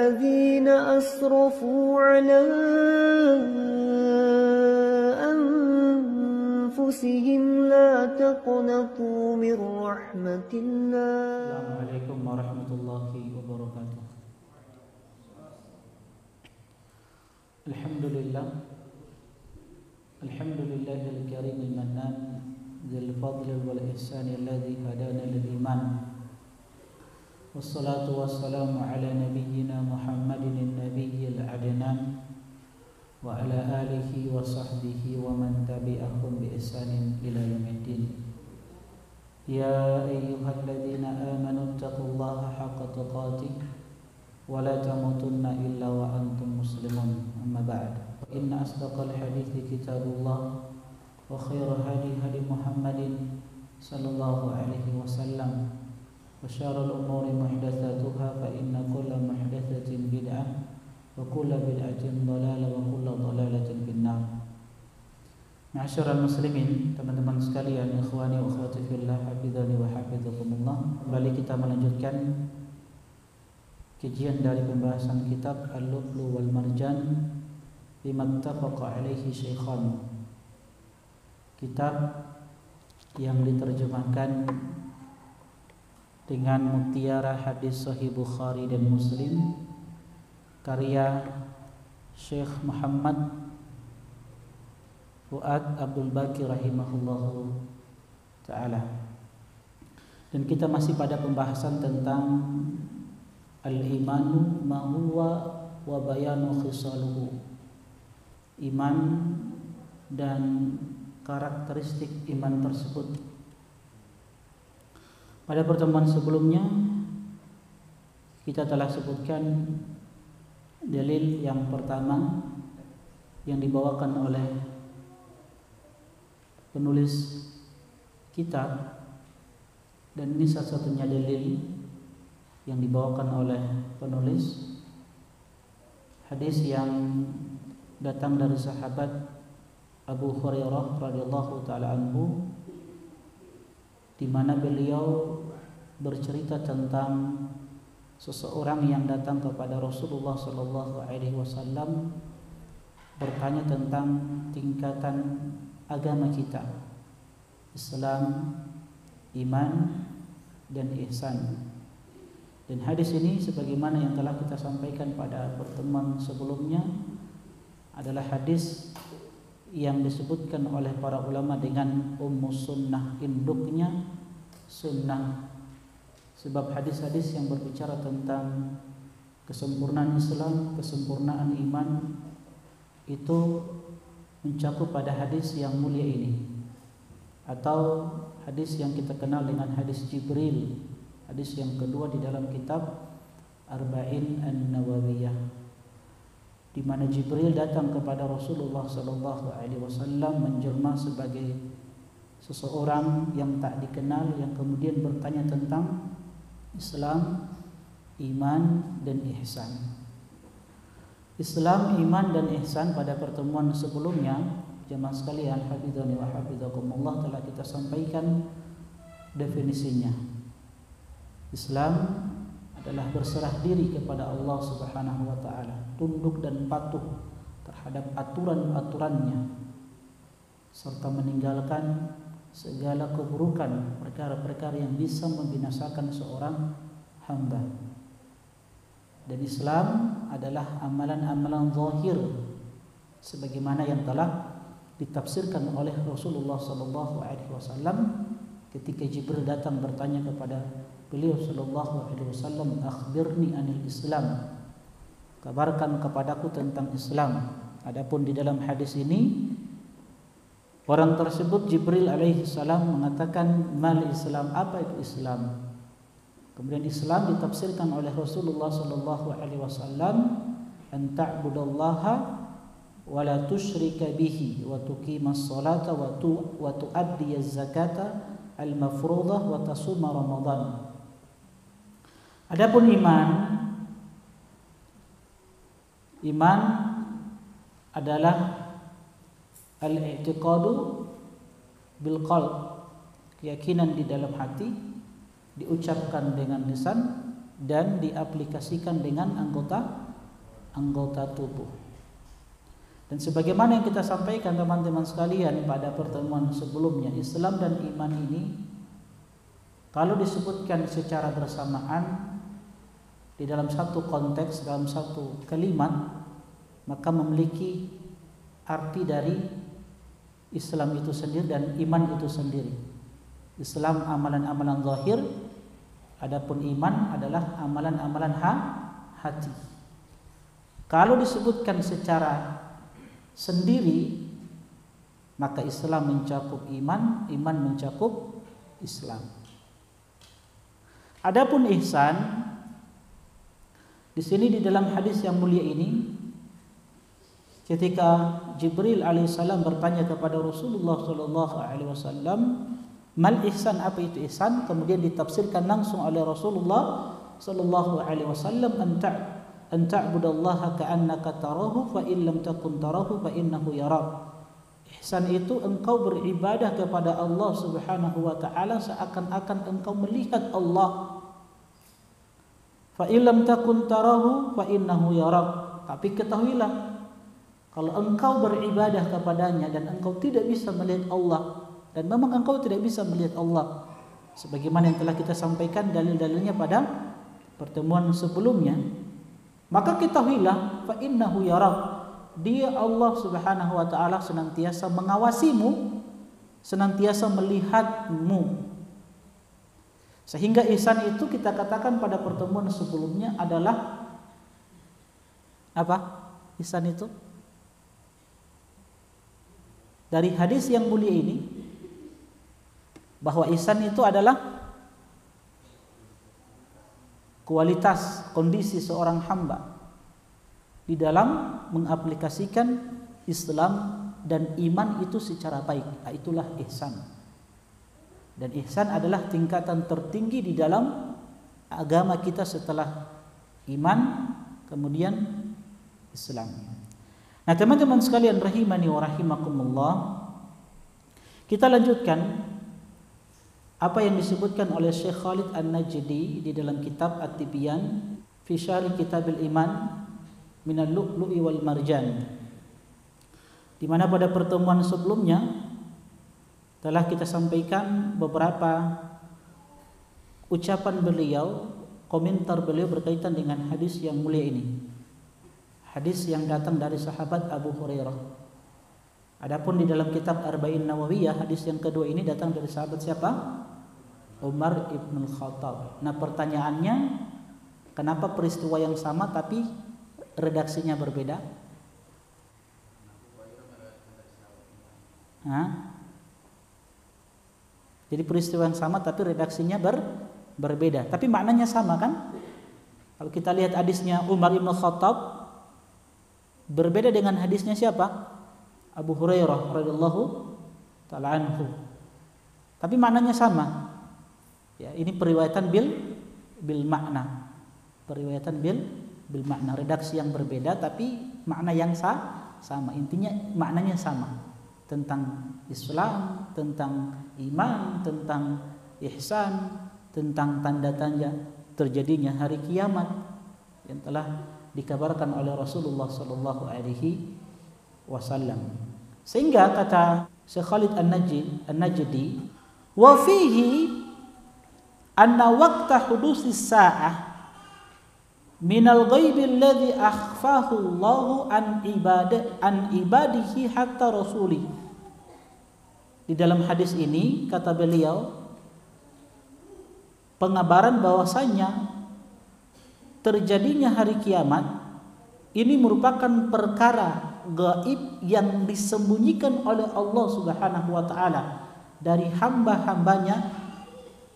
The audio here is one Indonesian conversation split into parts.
الذين أسرفوا على أنفسهم لا تقنطوا من رحمة الله. السلام عليكم ورحمة الله وبركاته. الحمد لله الكريم المنان ذي الفضل والإحسان الذي هدانا للإيمان، والصلاة والسلام على نبينا محمد النبي العدنان وعلى آله وصحبه ومن تبعهم بإحسان إلى يوم الدين. يا أيها الذين آمنوا اتقوا الله حق تقاته ولا تموتن إلا وأنتم مسلمون. أما بعد، فإن أصدق الحديث كتاب الله، وخير هدي محمد صلى الله عليه وسلم، وشر الأمور محدثاتها، فإن كل محدثة بدعة وكل بدعة ضلالة وكل ضلالة في النار. Ma'asyiral muslimin, teman-teman sekalian, ikhwani wa akhwati fillah, hafizani wa hafizakumullah. Kembali kita melanjutkan kajian dari pembahasan kitab Al-Lu'lu' wal Marjan bima ittafaqa alaihi syaikhan. Kitab yang diterjemahkan dengan mutiara hadis Sahih Bukhari dan Muslim, karya Syekh Muhammad Fuad Abdul Baqi rahimahullahu ta'ala. Dan kita masih pada pembahasan tentang al-imanu ma huwa wa bayanu khisaluhu. Iman dan karakteristik iman tersebut. Pada pertemuan sebelumnya kita telah sebutkan dalil yang pertama yang dibawakan oleh penulis kitab, dan ini satu-satunya dalil yang dibawakan oleh penulis, hadis yang datang dari sahabat Abu Hurairah radhiyallahu taala anhu, di mana beliau bercerita tentang seseorang yang datang kepada Rasulullah sallallahu alaihi wasallam bertanya tentang tingkatan agama kita, Islam, iman, dan ihsan. Dan hadis ini sebagaimana yang telah kita sampaikan pada pertemuan sebelumnya adalah hadis yang disebutkan oleh para ulama dengan sunnah, induknya sunnah. Sebab hadis-hadis yang berbicara tentang kesempurnaan Islam, kesempurnaan iman, itu mencakup pada hadis yang mulia ini, atau hadis yang kita kenal dengan hadis Jibril, hadis yang kedua di dalam kitab Arba'in An-Nawawiyah, di mana Jibril datang kepada Rasulullah sallallahu alaihi wasallam menjelma sebagai seseorang yang tak dikenal, yang kemudian bertanya tentang Islam, iman, dan ihsan. Islam, iman, dan ihsan pada pertemuan sebelumnya, jemaah sekalian, hafizani wa hafizakumullah, telah kita sampaikan definisinya. Islam adalah berserah diri kepada Allah Subhanahu wa taala, tunduk dan patuh terhadap aturan-aturannya, serta meninggalkan segala keburukan, perkara-perkara yang bisa membinasakan seorang hamba. Dan Islam adalah amalan-amalan zahir sebagaimana yang telah ditafsirkan oleh Rasulullah sallallahu alaihi wasallam ketika Jibril datang bertanya kepada beliau sallallahu alaihi wasallam, "Akhbirni anil Islam." Kabarkan kepadaku tentang Islam. Adapun di dalam hadis ini orang tersebut Jibril alaihi salam mengatakan, "Mal Islam?" Apa itu Islam? Kemudian Islam ditafsirkan oleh Rasulullah sallallahu alaihi wasallam, "An ta'budallaha wa la tusyrika bihi wa tuqimas salata wa tu'addiyaz zakata al-mafruḍah wa tasuma Ramadan." Adapun iman adalah al-i'tiqadu bil qalb, keyakinan di dalam hati, diucapkan dengan lisan, dan diaplikasikan dengan anggota tubuh. Dan sebagaimana yang kita sampaikan teman-teman sekalian pada pertemuan sebelumnya, Islam dan iman ini kalau disebutkan secara bersamaan di dalam satu konteks, dalam satu kalimat, maka memiliki arti dari Islam itu sendiri dan iman itu sendiri. Islam amalan-amalan zahir, adapun iman adalah amalan-amalan hati. Kalau disebutkan secara sendiri, maka Islam mencakup iman, iman mencakup Islam. Adapun ihsan, di sini di dalam hadis yang mulia ini, ketika Jibril alaihissalam bertanya kepada Rasulullah sallallahu alaihi wasallam, mal ihsan, apa itu ihsan? Kemudian ditafsirkan langsung oleh Rasulullah sallallahu alaihi wasallam, an ta'budallaha ka'annaka tarahu fa in lam takun tarahu fa innahu yarak. Ihsan itu engkau beribadah kepada Allah Subhanahu wa taala seakan-akan engkau melihat Allah. Fa in lam takun tarahu fa innahu yarak. Tapi ketahuilah, kalau engkau beribadah kepadanya dan engkau tidak bisa melihat Allah, dan memang engkau tidak bisa melihat Allah, sebagaimana yang telah kita sampaikan dalil-dalilnya pada pertemuan sebelumnya, maka ketahuilah fa innahu yarak, dia Allah Subhanahu wa taala senantiasa mengawasimu, senantiasa melihatmu. Sehingga ihsan itu kita katakan pada pertemuan sebelumnya adalah apa? Ihsan itu dari hadis yang mulia ini, bahwa ihsan itu adalah kualitas kondisi seorang hamba di dalam mengaplikasikan Islam dan iman itu secara baik. Itulah ihsan. Dan ihsan adalah tingkatan tertinggi di dalam agama kita setelah iman, kemudian Islam. Nah, teman-teman sekalian rahimani wa rahimakumullah, kita lanjutkan apa yang disebutkan oleh Syekh Khalid An-Najdi di dalam kitab At-Tibyan fi Syarh Kitabil Iman minal Lu'lu'i wal Marjan, di mana pada pertemuan sebelumnya telah kita sampaikan beberapa ucapan beliau, komentar beliau berkaitan dengan hadis yang mulia ini, hadis yang datang dari sahabat Abu Hurairah. Adapun di dalam kitab Arba'in Nawawiyah, hadis yang kedua ini datang dari sahabat siapa? Umar ibn Khattab. Nah, pertanyaannya, kenapa peristiwa yang sama tapi redaksinya berbeda? Jadi peristiwa yang sama tapi redaksinya berbeda, tapi maknanya sama kan? Kalau kita lihat hadisnya Umar ibn Khattab, berbeda dengan hadisnya siapa? Abu Hurairah radhiyallahu ta'ala anhu. Tapi maknanya sama. Ya, ini periwayatan bil makna. Periwayatan bil makna, redaksi yang berbeda tapi makna yang sama. Intinya maknanya sama. Tentang Islam, tentang iman, tentang ihsan, tentang tanda-tanda terjadinya hari kiamat yang telah dikabarkan oleh Rasulullah sallallahu alaihi wasallam. Sehingga kata Syekh Khalid An-Najdi, wa fihi anna waqta hudusis sa'ah minal ghaibi alladhi akhfahu Allahu an ibadihi hatta rasuli. Di dalam hadis ini kata beliau, pengabaran bahwasanya terjadinya hari kiamat ini merupakan perkara gaib yang disembunyikan oleh Allah Subhanahu wa taala dari hamba-hambanya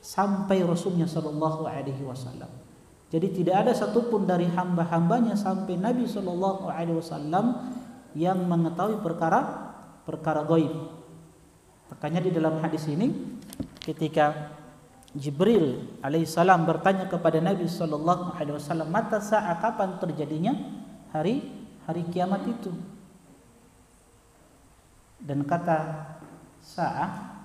sampai Rasulnya sallallahu alaihi wasallam. Jadi tidak ada satupun dari hamba-hambanya sampai Nabi sallallahu alaihi wasallam yang mengetahui perkara gaib. Makanya di dalam hadis ini ketika Jibril alaihissalam bertanya kepada Nabi sallallahu alaihi wasallam, mata sa'a, kapan terjadinya hari kiamat itu? Dan kata sa'ah,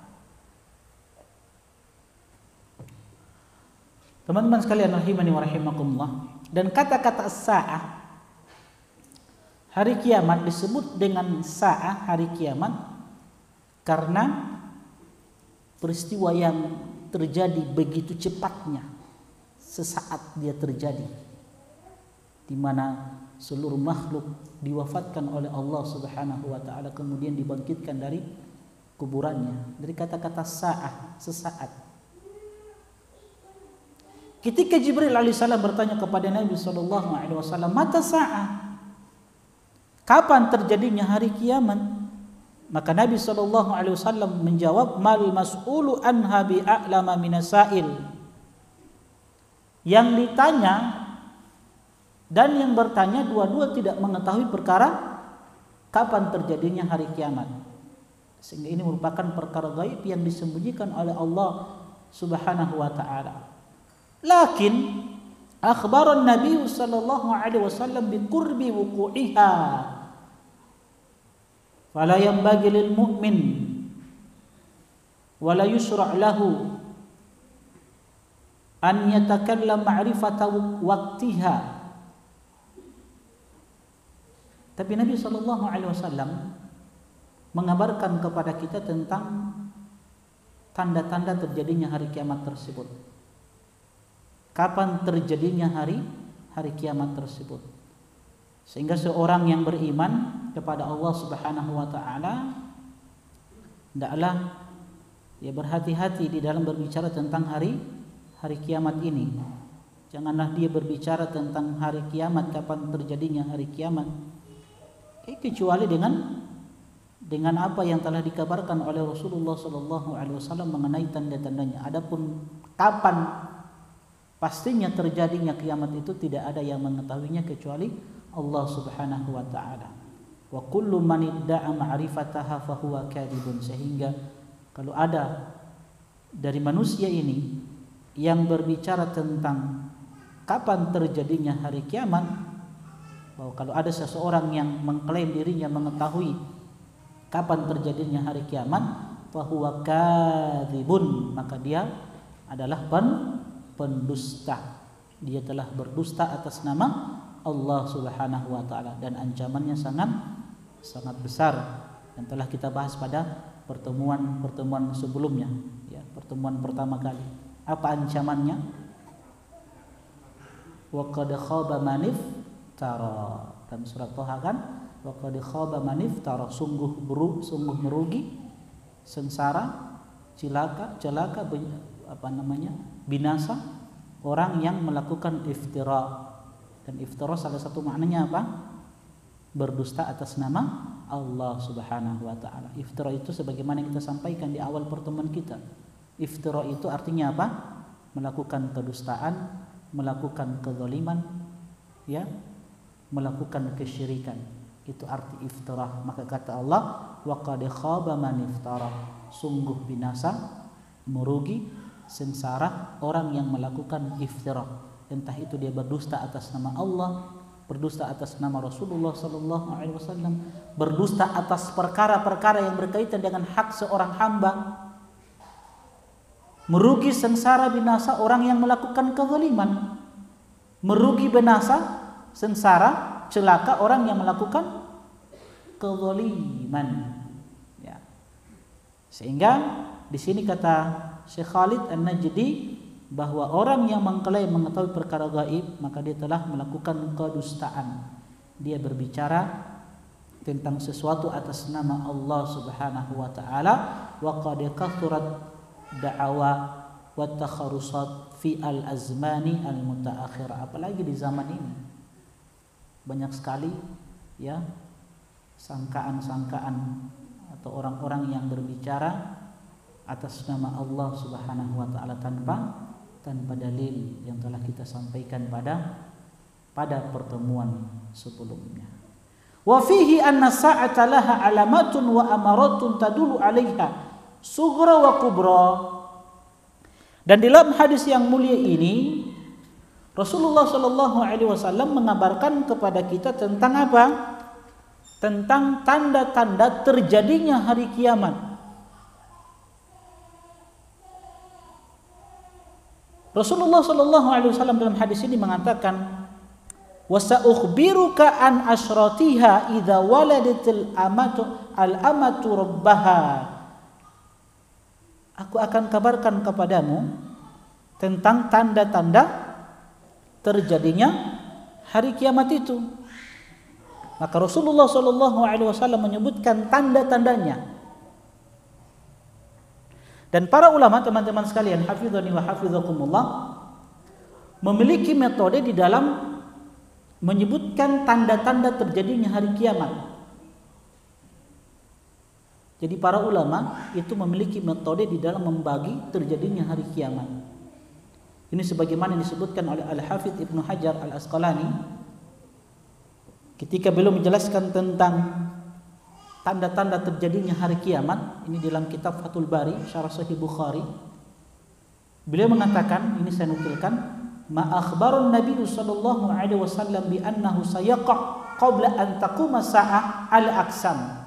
Teman-teman sekalian rahimani wa rahimakumullah, dan kata-kata sa'ah, hari kiamat, disebut dengan sa'ah, hari kiamat, karena peristiwa yang terjadi begitu cepatnya, sesaat dia terjadi, di mana seluruh makhluk diwafatkan oleh Allah Subhanahu wa taala, kemudian dibangkitkan dari kuburannya. Dari kata-kata sa'ah, sesaat. Ketika Jibril alaihissalam bertanya kepada Nabi SAW, mata sa'ah, kapan terjadinya hari kiamat? Maka Nabi SAW menjawab, mal mas'ulu anha bi'a'lama minasail. Yang ditanya dan yang bertanya dua-dua tidak mengetahui perkara kapan terjadinya hari kiamat. Sehingga ini merupakan perkara gaib yang disembunyikan oleh Allah Subhanahu wa taala. Lakin akhbaran Nabi sallallahu alaihi wasallam bi qurbi wuqu'iha. Fala yanbaghi lil mu'min wa la yusra' lahu an yatakallam ma'rifata waqtiha. Tapi Nabi sallallahu alaihi wasallam mengabarkan kepada kita tentang tanda-tanda terjadinya hari kiamat tersebut. Kapan terjadinya hari kiamat tersebut. Sehingga seorang yang beriman kepada Allah Subhanahu wa taala hendaklah dia berhati-hati di dalam berbicara tentang hari kiamat ini. Janganlah dia berbicara tentang hari kiamat, kapan terjadinya hari kiamat, kecuali dengan apa yang telah dikabarkan oleh Rasulullah SAW mengenai tanda-tandanya. Adapun kapan pastinya terjadinya kiamat itu tidak ada yang mengetahuinya kecuali Allah Subhanahu wa taala. Wa kullu man idda'a ma'rifataha fa huwa kadhibun. Sehingga kalau ada dari manusia ini yang berbicara tentang kapan terjadinya hari kiamat, bahwa kalau ada seseorang yang mengklaim dirinya mengetahui kapan terjadinya hari kiamat, fa huwa kadhibun, maka dia adalah pendusta. Dia telah berdusta atas nama Allah Subhanahu wa taala, dan ancamannya sangat besar, dan telah kita bahas pada pertemuan sebelumnya, ya, pertemuan pertama kali. Apa ancamannya? Wa qad khaba man iftara. Dalam surat Thaha kan, wa qad khaba man iftara, sungguh merugi, sengsara, celaka binasa orang yang melakukan iftira. Dan iftira salah satu maknanya apa? Berdusta atas nama Allah Subhanahu wa taala. Iftira itu sebagaimana kita sampaikan di awal pertemuan kita. Iftira itu artinya apa? Melakukan kedustaan, melakukan kezaliman, ya, melakukan kesyirikan. Itu arti iftira. Maka kata Allah, wa qad khaba man iftara, sungguh binasa, merugi, sengsara orang yang melakukan iftira. Entah itu dia berdusta atas nama Allah, berdusta atas nama Rasulullah sallallahu alaihi wasallam, berdusta atas perkara-perkara yang berkaitan dengan hak seorang hamba. Merugi, sengsara, binasa orang yang melakukan kezaliman. Merugi, binasa, sengsara, celaka orang yang melakukan kezaliman. Ya. Sehingga di sini kata Syekh Khalid An-Najdi bahwa orang yang mengklaim mengetahui perkara gaib, maka dia telah melakukan kedustaan. Dia berbicara tentang sesuatu atas nama Allah Subhanahu wa taala, wa qad kathurat da'awa wa takharusat fi al-azmani al-mutaakhirah. Apalagi di zaman ini banyak sekali, ya, sangkaan-sangkaan atau orang-orang yang berbicara atas nama Allah Subhanahu wa taala tanpa dalil yang telah kita sampaikan pada pertemuan sebelumnya. Wa fihi anna sa'ata laha alamatun wa amaratun tadulu 'alaiha sughra wa kubra. Dan dalam hadis yang mulia ini Rasulullah sallallahu alaihi wasallam mengabarkan kepada kita tentang apa? Tentang tanda-tanda terjadinya hari kiamat. Rasulullah sallallahu alaihi wasallam dalam hadis ini mengatakan, "Wa sa'ukhbiruka an asyratiha idza waladatil amatu rabbaha." Aku akan kabarkan kepadamu tentang tanda-tanda terjadinya hari kiamat itu. Maka Rasulullah sallallahu alaihi wasallam menyebutkan tanda-tandanya. Dan para ulama, teman-teman sekalian, hafizani wa hafizakumullah, memiliki metode di dalam menyebutkan tanda-tanda terjadinya hari kiamat. Jadi para ulama itu memiliki metode di dalam membagi terjadinya hari kiamat. Ini sebagaimana disebutkan oleh Al-Hafidz Ibnu Hajar Al-Asqalani ketika beliau menjelaskan tentang tanda-tanda terjadinya hari kiamat. Ini dalam kitab Fathul Bari Syarah Sahih Bukhari. Beliau mengatakan, ini saya nukilkan, ma akhbarun Nabi sallallahu alaihi wasallam bi annahu sayaqa qabla an taquma sa'ah al-aqsam.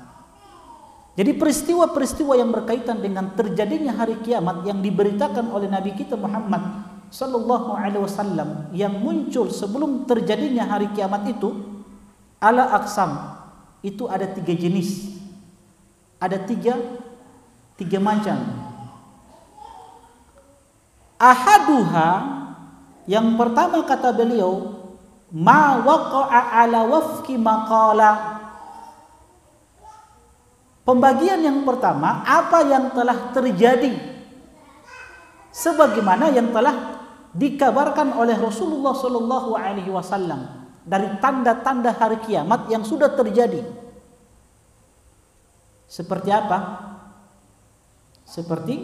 Jadi peristiwa-peristiwa yang berkaitan dengan terjadinya hari kiamat yang diberitakan oleh Nabi kita Muhammad sallallahu alaihi wasallam yang muncul sebelum terjadinya hari kiamat itu ala aqsam, itu ada 3 jenis. Ada tiga macam. Ahaduha, yang pertama kata beliau, ma waqa'a ala wafqi maqala. Pembagian yang pertama, apa yang telah terjadi sebagaimana yang telah dikabarkan oleh Rasulullah sallallahu alaihi wasallam dari tanda-tanda hari kiamat yang sudah terjadi. Seperti apa? Seperti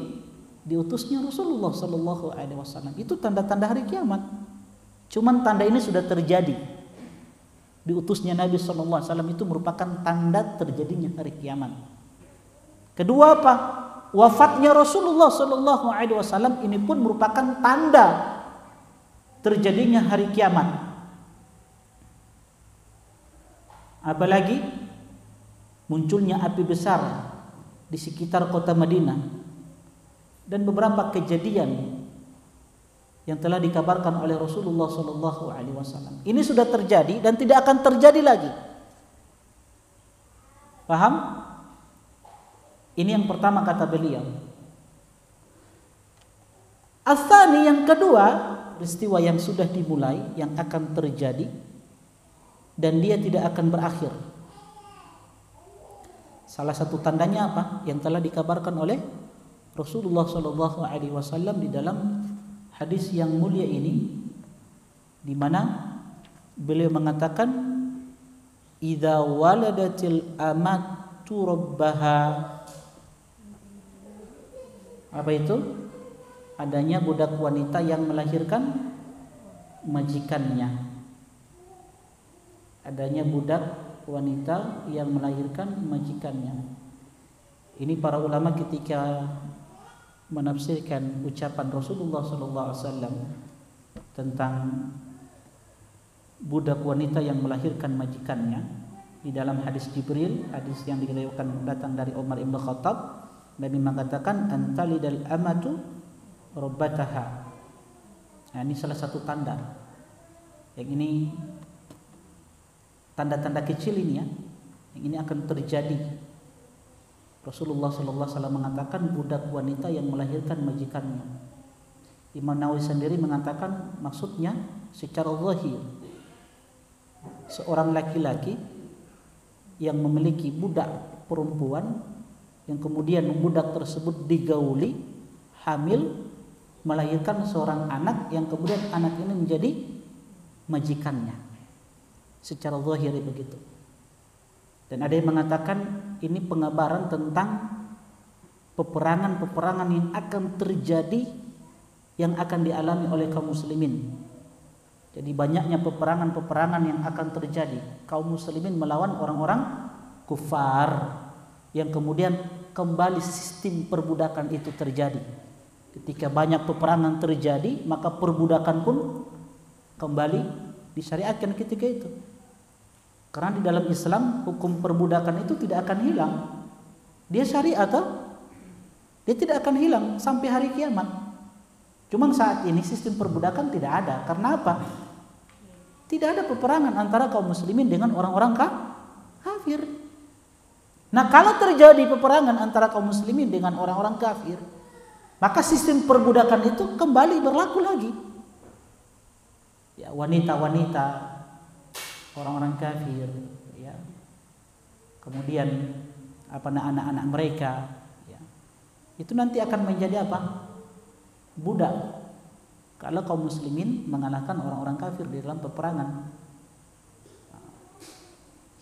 diutusnya Rasulullah sallallahu alaihi wasallam. Itu tanda-tanda hari kiamat. Cuman tanda ini sudah terjadi. Diutusnya Nabi sallallahu alaihi wasallam itu merupakan tanda terjadinya hari kiamat. Kedua apa? Wafatnya Rasulullah sallallahu alaihi wasallam ini pun merupakan tanda terjadinya hari kiamat. Apalagi munculnya api besar di sekitar kota Madinah dan beberapa kejadian yang telah dikabarkan oleh Rasulullah sallallahu alaihi wasallam. Ini sudah terjadi dan tidak akan terjadi lagi. Paham? Ini yang pertama kata beliau. Asani, yang kedua, peristiwa yang sudah dimulai, yang akan terjadi dan dia tidak akan berakhir. Salah satu tandanya apa? Yang telah dikabarkan oleh Rasulullah sallallahu alaihi wasallam di dalam hadis yang mulia ini, di mana beliau mengatakan, idza waladatil amatu rabbaha. Apa itu? Adanya budak wanita yang melahirkan majikannya. Adanya budak wanita yang melahirkan majikannya. Ini para ulama ketika menafsirkan ucapan Rasulullah SAW tentang budak wanita yang melahirkan majikannya di dalam hadis Jibril, hadis yang diriwayatkan datang dari Umar Ibn Khattab, Nabi mengatakan antalidal amatu rabbataha. Nah, ini salah satu tanda. Yang ini tanda-tanda kecil ini ya, yang ini akan terjadi. Rasulullah SAW mengatakan budak wanita yang melahirkan majikannya. Imam Nawawi sendiri mengatakan maksudnya secara zahir, seorang laki-laki yang memiliki budak perempuan yang kemudian budak tersebut digauli, hamil, melahirkan seorang anak yang kemudian anak ini menjadi majikannya. Secara zahir begitu. Dan ada yang mengatakan ini pengabaran tentang peperangan-peperangan yang akan terjadi, yang akan dialami oleh kaum muslimin. Jadi banyaknya peperangan-peperangan yang akan terjadi. Kaum muslimin melawan orang-orang kufar, yang kemudian kembali sistem perbudakan itu terjadi. Ketika banyak peperangan terjadi, maka perbudakan pun kembali disyariatkan ketika itu. Karena di dalam Islam hukum perbudakan itu tidak akan hilang. Dia syariat, dia tidak akan hilang sampai hari kiamat. Cuman saat ini sistem perbudakan tidak ada. Karena apa? Tidak ada peperangan antara kaum muslimin dengan orang-orang kafir. Nah, kalau terjadi peperangan antara kaum muslimin dengan orang-orang kafir, maka sistem perbudakan itu kembali berlaku lagi. Ya, wanita-wanita, orang-orang kafir, ya. Kemudian anak-anak mereka, ya. Itu nanti akan menjadi apa? Budak. Kalau kaum muslimin mengalahkan orang-orang kafir di dalam peperangan.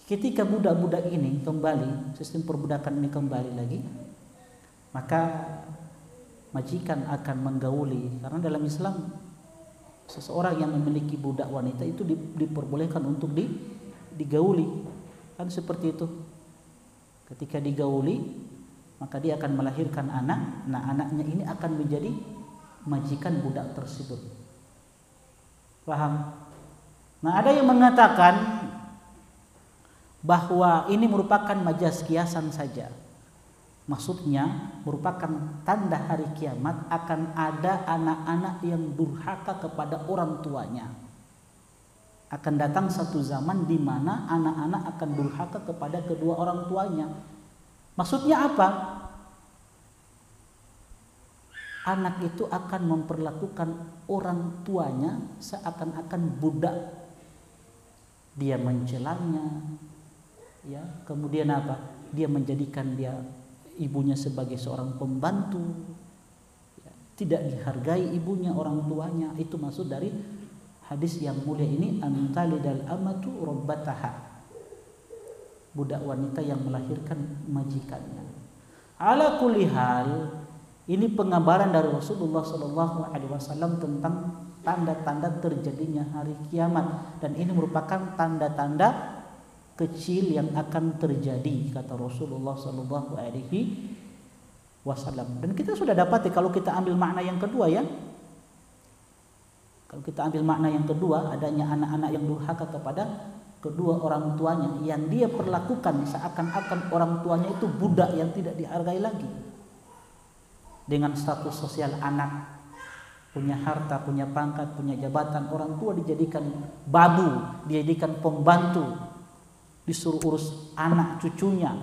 Ketika budak-budak ini kembali, sistem perbudakan ini kembali lagi, maka majikan akan menggauli. Karena dalam Islam seseorang yang memiliki budak wanita itu diperbolehkan untuk digauli. Kan seperti itu. Ketika digauli, maka dia akan melahirkan anak. Nah, anaknya ini akan menjadi majikan budak tersebut. Paham? Nah, ada yang mengatakan bahwa ini merupakan majas kiasan saja. Maksudnya merupakan tanda hari kiamat akan ada anak-anak yang durhaka kepada orang tuanya. Akan datang satu zaman di mana anak-anak akan durhaka kepada kedua orang tuanya. Maksudnya apa? Anak itu akan memperlakukan orang tuanya seakan-akan budak. Dia mencelanya, ya. Kemudian apa? Dia menjadikan ibunya sebagai seorang pembantu, ya. Tidak dihargai ibunya, orang tuanya. Itu maksud dari hadis yang mulia ini, antalidal amatu rabbataha. Budak wanita yang melahirkan majikannya. Ala kulli hal, ini pengabaran dari Rasulullah SAW tentang tanda-tanda terjadinya hari kiamat, dan ini merupakan tanda-tanda kecil yang akan terjadi, kata Rasulullah SAW. Dan kita sudah dapati kalau kita ambil makna yang kedua, ya. Kalau kita ambil makna yang kedua, adanya anak-anak yang durhaka kepada kedua orang tuanya, yang dia perlakukan seakan-akan orang tuanya itu budak yang tidak dihargai lagi. Dengan status sosial anak, punya harta, punya pangkat, punya jabatan, orang tua dijadikan babu, dijadikan pembantu, disuruh urus anak cucunya.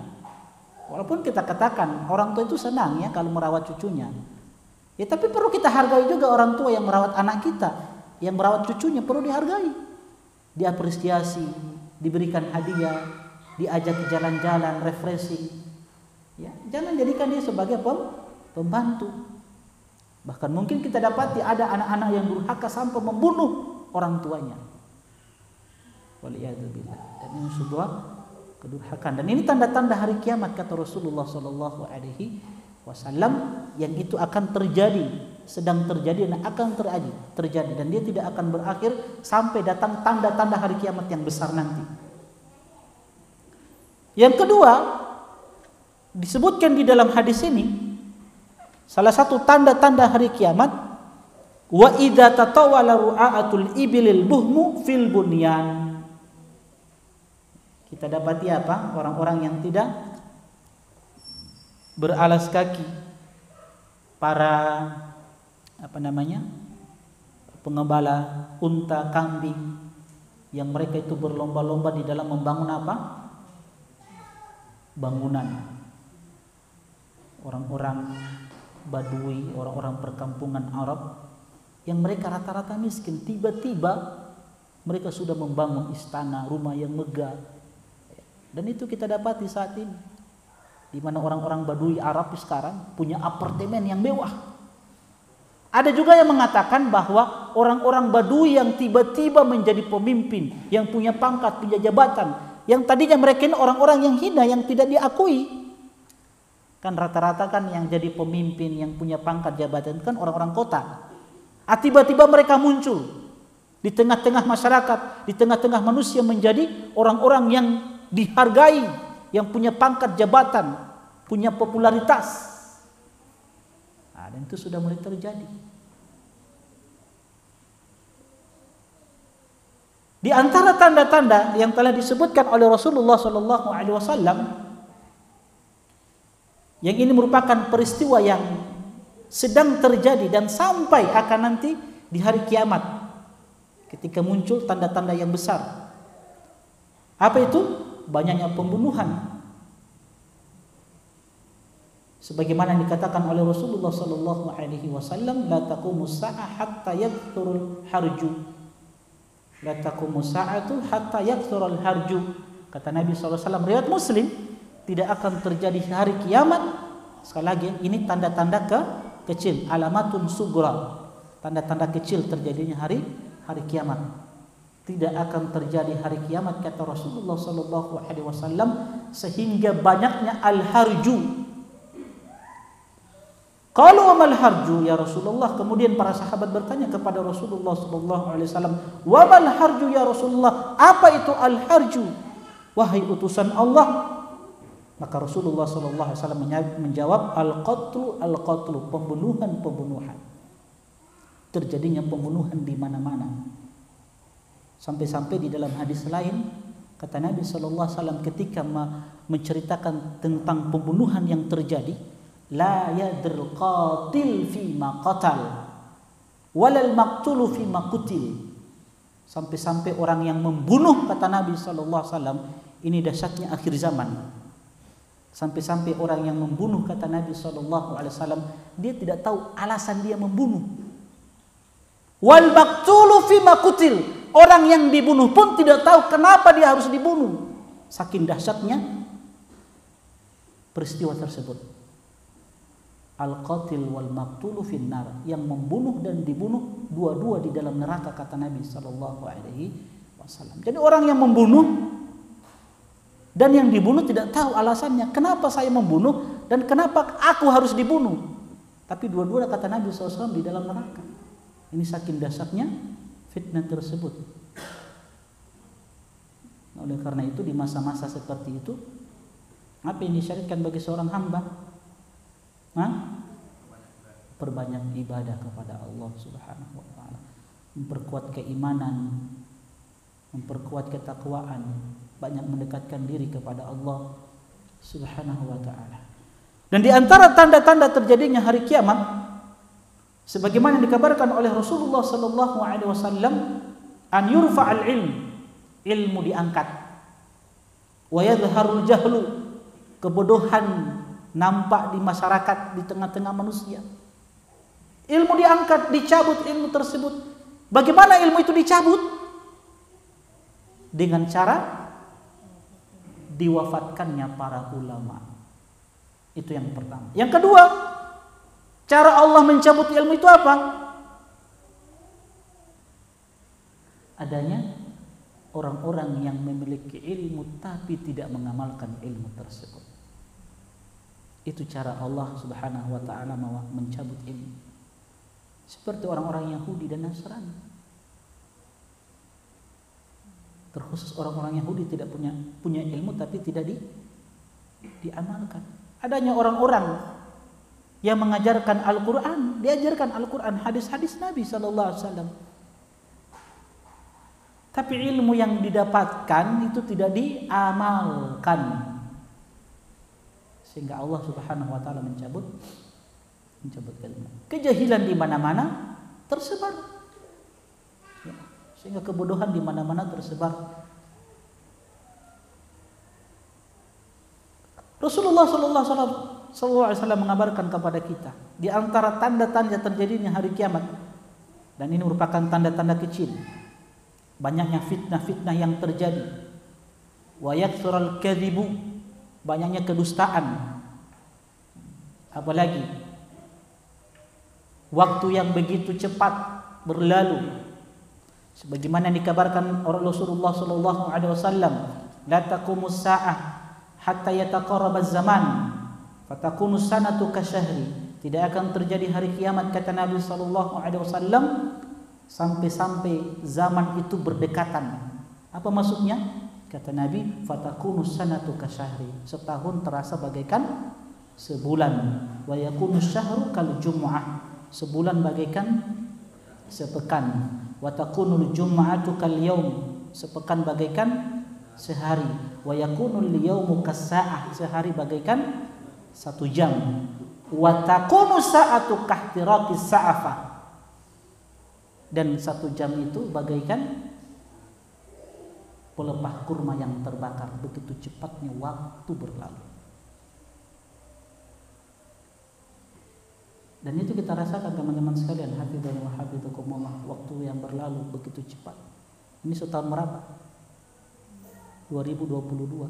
Walaupun kita katakan orang tua itu senang, ya, kalau merawat cucunya, ya, tapi perlu kita hargai juga orang tua yang merawat anak kita, yang merawat cucunya perlu dihargai, diapresiasi, diberikan hadiah, diajak ke jalan-jalan, refreshing, ya. Jangan jadikan dia sebagai pembantu. Bahkan mungkin kita dapati ada anak-anak yang durhaka sampai membunuh orang tuanya. Waliyadzubillah. Dan ini sebuah kedurhakaan. Dan ini tanda-tanda hari kiamat, kata Rasulullah SAW, yang itu akan terjadi, sedang terjadi dan akan terjadi, dan dia tidak akan berakhir sampai datang tanda-tanda hari kiamat yang besar nanti. Yang kedua, disebutkan di dalam hadis ini, salah satu tanda-tanda hari kiamat, wa idza tatawala ru'atul ibilil buhmu fil bunyan. Kita dapati apa? Orang-orang yang tidak beralas kaki, para pengembala unta, kambing, yang mereka itu berlomba-lomba di dalam membangun apa? Bangunan. Orang-orang Badui, orang-orang perkampungan Arab yang mereka rata-rata miskin, tiba-tiba mereka sudah membangun istana, rumah yang megah. Dan itu kita dapati saat ini, di mana orang-orang Badui Arab sekarang punya apartemen yang mewah. Ada juga yang mengatakan bahwa orang-orang Badui yang tiba-tiba menjadi pemimpin, yang punya pangkat, punya jabatan, yang tadinya mereka ini orang-orang yang hina, yang tidak diakui. Kan rata-rata kan yang jadi pemimpin, yang punya pangkat jabatan kan orang-orang kota. Tiba-tiba mereka muncul di tengah-tengah masyarakat, di tengah-tengah manusia, menjadi orang-orang yang dihargai, yang punya pangkat jabatan, punya popularitas. Dan itu sudah mulai terjadi. Di antara tanda-tanda yang telah disebutkan oleh Rasulullah SAW, yang ini merupakan peristiwa yang sedang terjadi dan sampai akan nanti di hari kiamat ketika muncul tanda-tanda yang besar. Apa itu? Banyaknya pembunuhan. Sebagaimana dikatakan oleh Rasulullah sallallahu alaihi wasallam, la taqumus sa'ah hatta yakthurul harju. La taqumus sa'atu hatta yakthurul harju. Kata Nabi sallallahu alaihi wasallam, riwayat Muslim, tidak akan terjadi hari kiamat. Sekali lagi, ini tanda-tanda kecil, alamatun sugra. Tanda-tanda kecil terjadinya hari kiamat. Tidak akan terjadi hari kiamat kata Rasulullah sallallahu alaihi wasallam sehingga banyaknya al-harju. Qalu wa mal harju ya Rasulullah. Kemudian para sahabat bertanya kepada Rasulullah sallallahu alaihi wasallam, "Wa mal harju ya Rasulullah? Apa itu al-harju? Wahai utusan Allah?" Maka Rasulullah sallallahu alaihi wasallam menjawab, al-qatlu, pembunuhan. Terjadinya pembunuhan di mana-mana. Sampai-sampai di dalam hadis lain kata Nabi sallallahu alaihi wasallam ketika menceritakan tentang pembunuhan yang terjadi, la yadril qatil fima qatal walal maqtulu fima qutil. Sampai-sampai orang yang membunuh kata Nabi sallallahu alaihi wasallam, ini dahsyatnya akhir zaman. Sampai-sampai orang yang membunuh kata Nabi sallallahu alaihi wasallam, dia tidak tahu alasan dia membunuh. Wal maqtulu fima qutil, orang yang dibunuh pun tidak tahu kenapa dia harus dibunuh. Saking dahsyatnya peristiwa tersebut. Al-qatil wal maqtulu finnar, yang membunuh dan dibunuh dua-dua di dalam neraka kata Nabi sallallahu alaihi wasallam. Jadi orang yang membunuh dan yang dibunuh tidak tahu alasannya, kenapa saya membunuh dan kenapa aku harus dibunuh. Tapi dua-dua kata Nabi sallallahu alaihi wasallam di dalam neraka. Ini saking dahsyatnya fitnah tersebut. Oleh karena itu di masa-masa seperti itu, apa yang disyariatkan bagi seorang hamba? Perbanyak ibadah kepada Allah Subhanahu wa taala, memperkuat keimanan, memperkuat ketakwaan, banyak mendekatkan diri kepada Allah Subhanahu wa taala. Dan di antara tanda-tanda terjadinya hari kiamat sebagaimana dikabarkan oleh Rasulullah sallallahu alaihi wasallam, an yurfa'al ilmu diangkat, wa yadhharul jahlu, kebodohan nampak di masyarakat, di tengah-tengah manusia. Ilmu diangkat, dicabut ilmu tersebut. Bagaimana ilmu itu dicabut? Dengan cara diwafatkannya para ulama. Itu yang pertama. Yang kedua, cara Allah mencabut ilmu itu apa? Adanya orang-orang yang memiliki ilmu tapi tidak mengamalkan ilmu tersebut. Itu cara Allah Subhanahu wa taala mencabut ilmu. Seperti orang-orang Yahudi dan Nasrani. Terkhusus orang-orang Yahudi tidak punya ilmu tapi tidak diamalkan. Adanya orang-orang yang mengajarkan Al-Qur'an, diajarkan Al-Qur'an, hadis-hadis Nabi sallallahu alaihi wasallam. Tapi ilmu yang didapatkan itu tidak diamalkan. Sehingga Allah Subhanahu wa taala mencabut ilmu. Kejahilan di mana-mana tersebar. Ya, sehingga kebodohan di mana-mana tersebar. Rasulullah sallallahu alaihi wasallam mengabarkan kepada kita di antara tanda-tanda terjadinya hari kiamat, dan ini merupakan tanda-tanda kecil, banyaknya fitnah-fitnah yang terjadi. Wa yaktsurul kadzibu, banyaknya kedustaan. Apalagi waktu yang begitu cepat berlalu, sebagaimana dikabarkan oleh Rasulullah sallallahu alaihi wasallam, la taqumus saa'ah hatta yataqarraba az-zaman fatakunu sanatu kasyahri. Tidak akan terjadi hari kiamat kata Nabi sallallahu alaihi wasallam sampai-sampai zaman itu berdekatan. Apa maksudnya? Kata Nabi, fatakunu sanatu kasyahri, setahun terasa bagaikan sebulan. Wa yakunu syahru kal jumu'ah, sebulan bagaikan sepekan. Wa takunul jumu'atu kal yaum, sepekan bagaikan sehari. Wa yakunul yaumu kas-sa'ah, sehari bagaikan 1 jam. wa takunu sa'atu kahtiraqis sa'afa. Dan 1 jam itu bagaikan pelepah kurma yang terbakar, begitu cepatnya waktu berlalu. Dan itu kita rasakan teman-teman sekalian, hafizani wa hafizakumullah, waktu yang berlalu begitu cepat. Ini setahun berapa? 2022.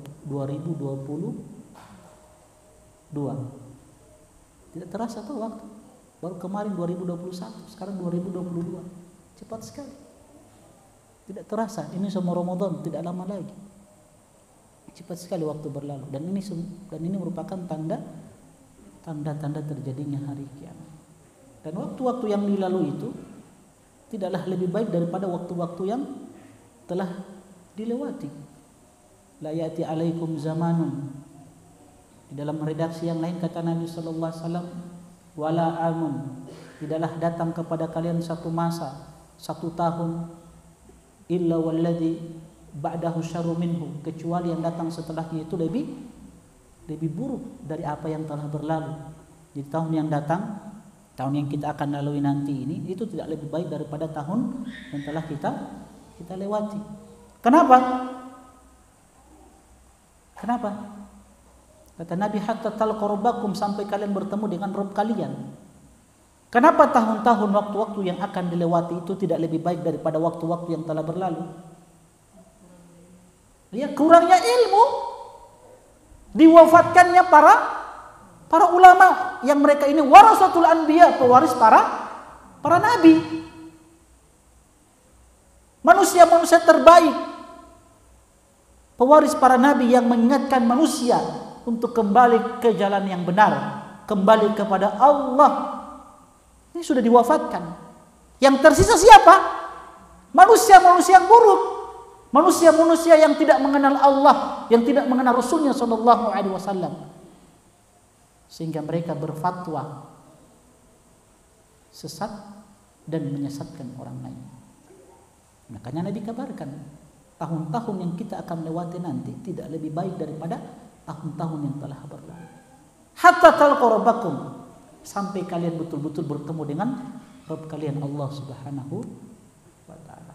Tidak terasa tuh waktu. Baru kemarin 2021, sekarang 2022. Cepat sekali. Tidak terasa, ini semua Ramadan, tidak lama lagi. Cepat sekali waktu berlalu, dan ini merupakan tanda-tanda terjadinya hari kiamat. Dan waktu-waktu yang dilalui itu tidaklah lebih baik daripada waktu-waktu yang telah dilewati. La ya'ti 'alaikum zamanun. Di dalam redaksi yang lain kata Nabi sallallahu alaihi wasallam, wala amun. Tidaklah datang kepada kalian satu masa, 1 tahun, illa walladhi ba'dahu syarru minhu, kecuali yang datang setelahnya itu lebih buruk dari apa yang telah berlalu. Di tahun yang datang, tahun yang kita akan lalui nanti ini, itu tidak lebih baik daripada tahun yang telah kita lewati. Kenapa? Kata Nabi, hatta talqa rabbakum, sampai kalian bertemu dengan Rabb kalian. Kenapa tahun-tahun waktu-waktu yang akan dilewati itu tidak lebih baik daripada waktu-waktu yang telah berlalu? Ya, kurangnya ilmu, diwafatkannya para ulama yang mereka ini warasatul anbiya, pewaris para nabi, manusia-manusia terbaik, pewaris para nabi yang mengingatkan manusia untuk kembali ke jalan yang benar, kembali kepada Allah. Ini sudah diwafatkan. Yang tersisa siapa? Manusia-manusia yang buruk, manusia-manusia yang tidak mengenal Allah, yang tidak mengenal Rasulnya sallallahu alaihi wasallam, sehingga mereka berfatwa sesat dan menyesatkan orang lain. Makanya Nabi kabarkan, tahun-tahun yang kita akan lewati nanti tidak lebih baik daripada tahun-tahun yang telah berlalu. Hatta talqa rabbakum, sampai kalian betul-betul bertemu dengan Rabb kalian, Allah Subhanahu wa taala.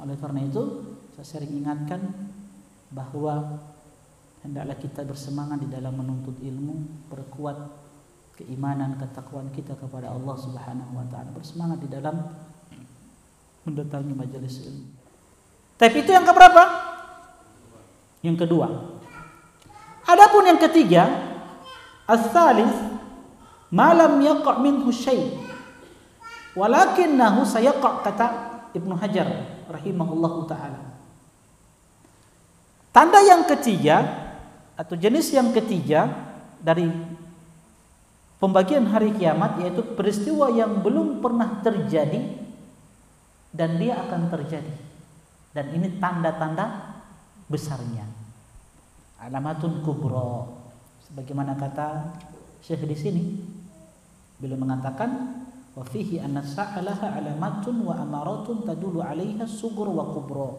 Oleh karena itu, saya sering ingatkan bahwa hendaklah kita bersemangat di dalam menuntut ilmu, perkuat keimanan, ketakwaan kita kepada Allah Subhanahu wa taala, bersemangat di dalam mendatangi majelis ilmu. Tapi itu yang keberapa? Yang kedua. Adapun yang ketiga, as-salis ma lam yaqa' minhu syai' walakinnahu sayaqa', kata Ibnu Hajar rahimahullahu taala. Tanda yang ketiga atau jenis yang ketiga dari pembagian hari kiamat, yaitu peristiwa yang belum pernah terjadi dan dia akan terjadi. Dan ini tanda-tanda besarnya. Alamatun kubra. Sebagaimana kata Syekh di sini, beliau mengatakan wa fihi anna sa'alaha alamatun wa amaratun tadulu 'alaiha sugur wa kubra.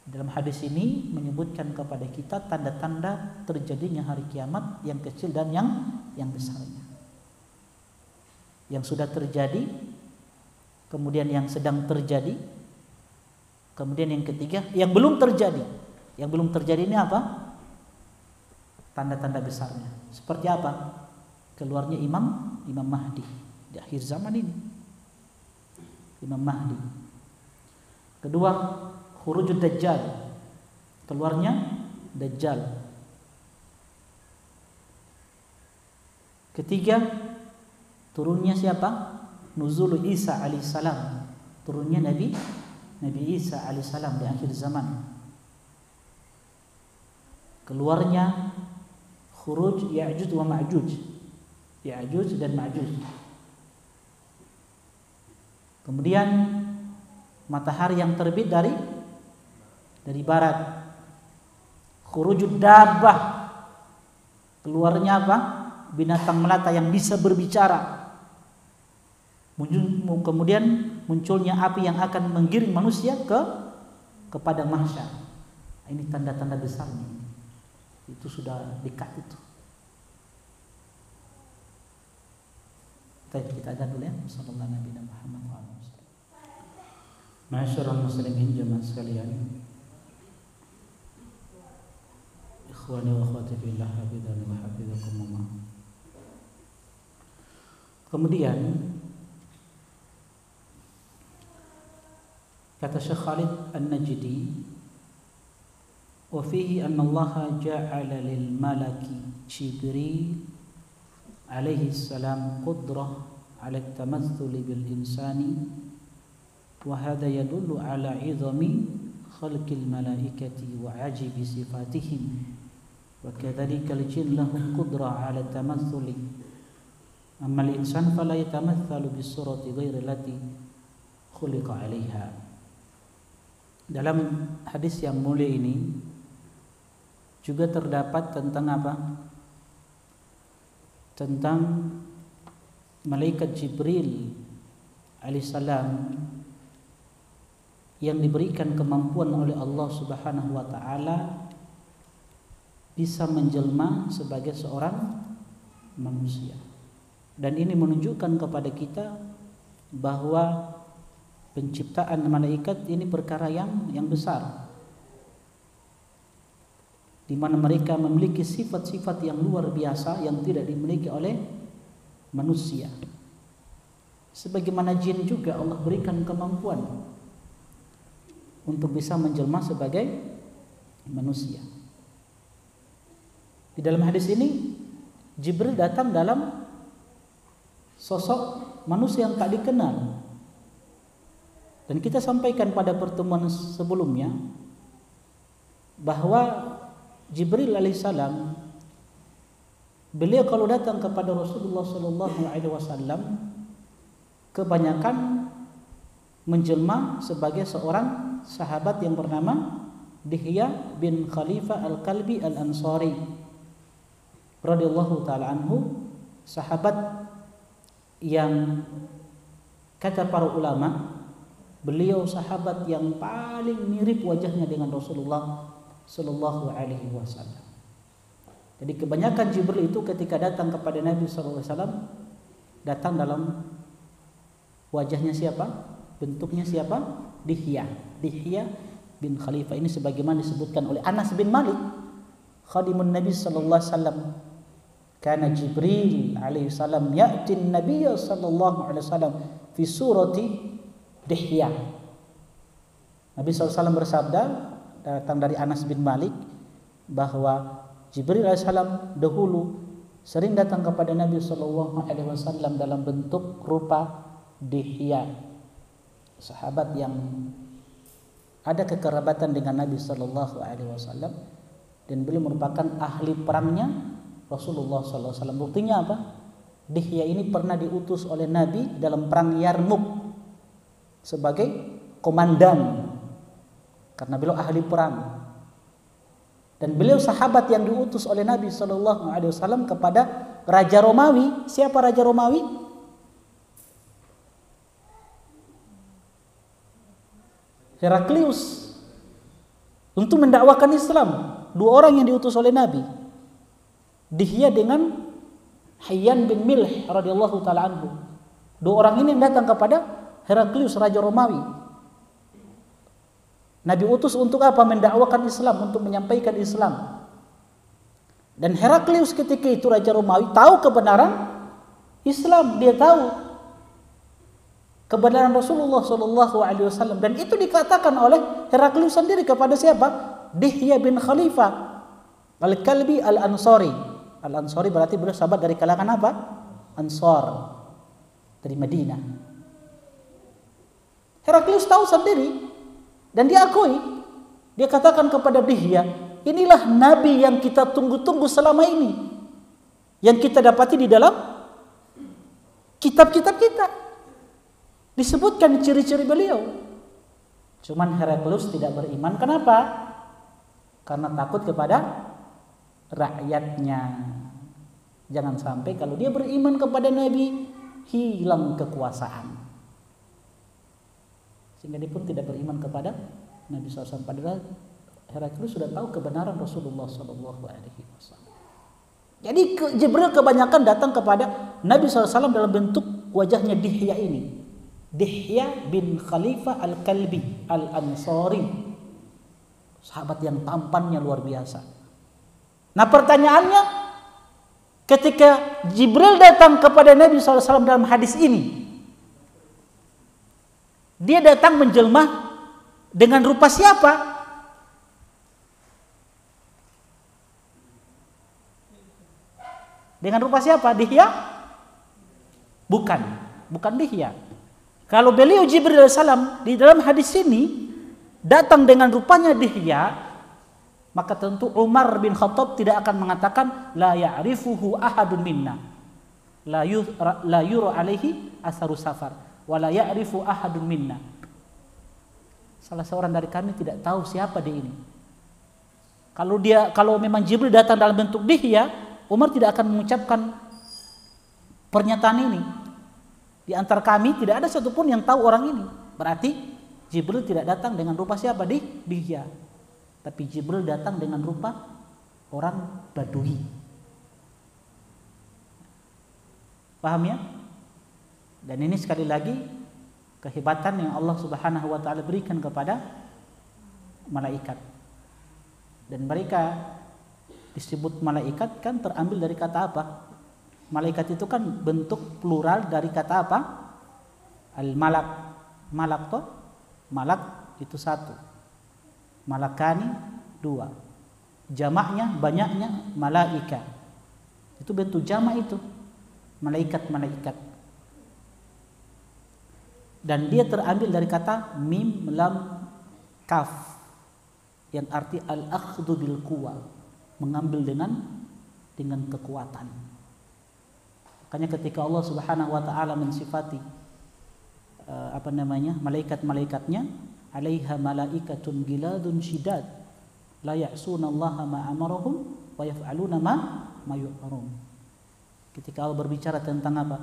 Dalam hadis ini menyebutkan kepada kita tanda-tanda terjadinya hari kiamat, yang kecil dan yang besarnya. Yang sudah terjadi, kemudian yang sedang terjadi, kemudian yang ketiga yang belum terjadi. Yang belum terjadi ini apa? Tanda-tanda besarnya. Seperti apa? Keluarnya Imam Mahdi di akhir zaman ini. Imam Mahdi. Kedua, khurujud Dajjal, keluarnya Dajjal. Ketiga, turunnya siapa? Nuzul Isa alaihissalam, turunnya Nabi Isa alaihissalam di akhir zaman. Keluarnya khuruj Ya'juj wa Ma'juj, Ya'juj dan Ma'juj. Kemudian matahari yang terbit dari barat. Khurujud dabbah, keluarnya apa? Binatang melata yang bisa berbicara. Kemudian munculnya api yang akan menggiring manusia kepada mahsyar. Ini tanda-tanda besarnya. Itu sudah dekat itu. Kita ada dulu ya. Sallallahu Nabi Muhammad wa alihi wasallam. Ma'asyiral muslimin jamaah sekalian. Ikhwani wa akhwati fillah, hafizani wa hafizakumullah. Kemudian kata Syekh Khalid An-Najdi, wa fihi anna Allah ja'ala lil malaki Jibril alaihi salam qudrah ala at-tamaththul bil insani, wa hadha yadullu ala 'idhami khalqil malaikati wa 'ajibi sifatihim, wa kadzalika al-jinn lahum qudrah ala at-tamaththul, amma al-insan fala yatamathalu bis surati ghairi allati khuliqa 'alaiha. Dalam hadis yang mulia ini juga terdapat tentang apa? Tentang malaikat Jibril alaihissalam yang diberikan kemampuan oleh Allah Subhanahu wa taala bisa menjelma sebagai seorang manusia. Dan ini menunjukkan kepada kita bahwa penciptaan malaikat ini perkara yang besar, di mana mereka memiliki sifat-sifat yang luar biasa yang tidak dimiliki oleh manusia. Sebagaimana jin juga Allah berikan kemampuan untuk bisa menjelma sebagai manusia. Di dalam hadis ini Jibril datang dalam sosok manusia yang tak dikenal. Dan kita sampaikan pada pertemuan sebelumnya bahwa Jibril alaihissalam, beliau kalau datang kepada Rasulullah sallallahu alaihi wasallam kebanyakan menjelma sebagai seorang sahabat yang bernama Dihya bin Khalifah Al-Kalbi Al-Ansari radhiyallahu taala anhu, sahabat yang kata para ulama beliau sahabat yang paling mirip wajahnya dengan Rasulullah sallallahu alaihi wasallam. Jadi kebanyakan Jibril itu ketika datang kepada Nabi sallallahu alaihi wasallam datang dalam wajahnya siapa? Bentuknya siapa? Dihya bin Khalifah. Ini sebagaimana disebutkan oleh Anas bin Malik, khadimun Nabi sallallahu alaihi wasallam. Kana Jibril alaihi salam ya'ti an-nabiy sallallahu alaihi wasallam fi surati Dihya. Nabi sallallahu alaihi wasallam bersabda, datang dari Anas bin Malik, bahwa Jibril alaihissalam dahulu sering datang kepada Nabi sallallahu alaihi wasallam dalam bentuk rupa Dihya, sahabat yang ada kekerabatan dengan Nabi sallallahu alaihi wasallam, dan beliau merupakan ahli perangnya Rasulullah sallallahu alaihi wasallam. Buktinya apa? Dihya ini pernah diutus oleh Nabi dalam perang Yarmuk sebagai komandan, karena beliau ahli perang. Dan beliau sahabat yang diutus oleh Nabi sallallahu alaihi wasallam kepada Raja Romawi. Siapa Raja Romawi? Heraklius, untuk mendakwakan Islam. Dua orang yang diutus oleh Nabi, Dihya dengan Hayyan bin Milh radhiyallahu taala anhu. Dua orang ini yang datang kepada Heraklius, Raja Romawi. Nabi utus untuk apa? Mendakwakan Islam, untuk menyampaikan Islam. Dan Heraklius ketika itu Raja Romawi tahu kebenaran Islam, dia tahu kebenaran Rasulullah sallallahu alaihi wasallam, dan itu dikatakan oleh Heraklius sendiri kepada siapa? Dihya bin Khalifah Al-Kalbi Al-Ansari. Al-Ansari berarti beliau sahabat dari kalangan apa? Ansar, dari Madinah. Heraklius tahu sendiri dan dia akui. Dia katakan kepada Dihya, inilah Nabi yang kita tunggu-tunggu selama ini, yang kita dapati di dalam kitab-kitab kita. Disebutkan ciri-ciri beliau. Cuman Heraklius tidak beriman. Kenapa? Karena takut kepada rakyatnya. Jangan sampai kalau dia beriman kepada Nabi hilang kekuasaan, sehingga dia pun tidak beriman kepada Nabi SAW. Padahal Heraklius sudah tahu kebenaran Rasulullah SAW. Jadi Jibril kebanyakan datang kepada Nabi SAW dalam bentuk wajahnya Dihya ini. Dihya bin Khalifah Al-Kalbi Al-Ansari, sahabat yang tampannya luar biasa. Nah pertanyaannya, ketika Jibril datang kepada Nabi SAW dalam hadis ini, dia datang menjelma dengan rupa siapa? Dengan rupa siapa? Dihya? Bukan Dihya. Kalau beliau Jibril AS di dalam hadis ini datang dengan rupanya Dihya, maka tentu Umar bin Khattab tidak akan mengatakan la ya'rifuhu ahadun minna, la yura alaihi atharu safar, wa la ya'rifu ahadun minna. Salah seorang dari kami tidak tahu siapa dia ini. Kalau memang Jibril datang dalam bentuk Dihya, Umar tidak akan mengucapkan pernyataan ini. Di antara kami tidak ada satupun yang tahu orang ini. Berarti Jibril tidak datang dengan rupa siapa? Dihya. Tapi Jibril datang dengan rupa orang Badui. Paham ya? Dan ini sekali lagi kehebatan yang Allah Subhanahu wa taala berikan kepada malaikat. Dan mereka disebut malaikat kan terambil dari kata apa? Malaikat itu kan bentuk plural dari kata apa? Al-malak. Malak toh? Malak itu satu. Malakani dua. Jamaknya, banyaknya malaika. Itu bentuk jamak itu. Malaikat-malaikat. Dan dia terambil dari kata mim lam kaf, yang arti al-akhdhu bil quwwah, mengambil dengan kekuatan. Makanya ketika Allah Subhanahu wa taala mensifati malaikat-malaikatnya, alaiha malaikatun giladun syidad la ya'sunallaha ma amarahum wa yaf'aluna ma yu'marun. Ketika Allah berbicara tentang apa?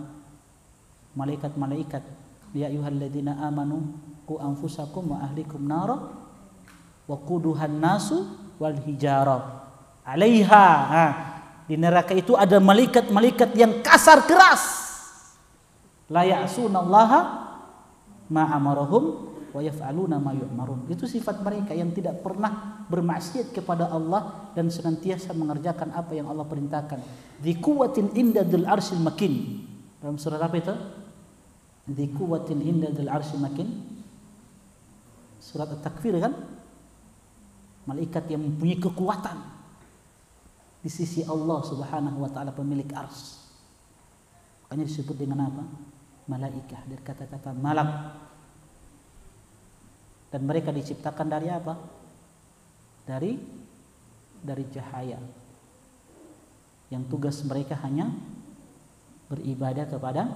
Malaikat-malaikat, ya ayyuhalladzina amanu qu anfusakum wa ahlikum nara wa quduhan nasu wal hijarah. Alaiha, di neraka itu ada malaikat-malaikat yang kasar keras. La ya'sunallaha ma amarahum wa yaf'aluna ma yu'marun. Itu sifat mereka yang tidak pernah bermaksiat kepada Allah dan senantiasa mengerjakan apa yang Allah perintahkan. Dzi quwwatin inda dzil arsyil makin. Dalam surat apa itu? Dzi quwwatin inda dzil arsyil makin. Surat At-Takfir kan? Malaikat yang mempunyai kekuatan di sisi Allah Subhanahu wa taala pemilik ars. Makanya disebut dengan apa? Malaikah, dari kata-kata malak. Dan mereka diciptakan dari apa? Dari cahaya. Yang tugas mereka hanya beribadah kepada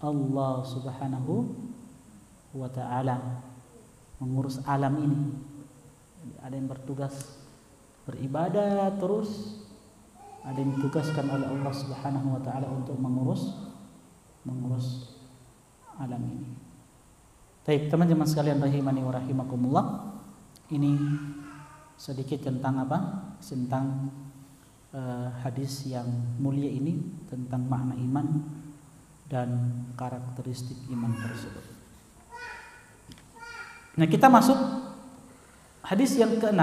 Allah Subhanahu wa taala, mengurus alam ini. Ada yang bertugas beribadah terus, ada yang ditugaskan oleh Allah Subhanahu wa taala untuk mengurus alam ini. Baik, teman-teman sekalian rahimani wa rahimakumullah. Ini sedikit tentang apa? Tentang hadis yang mulia ini, tentang makna iman dan karakteristik iman tersebut. Nah, kita masuk hadis yang ke-6.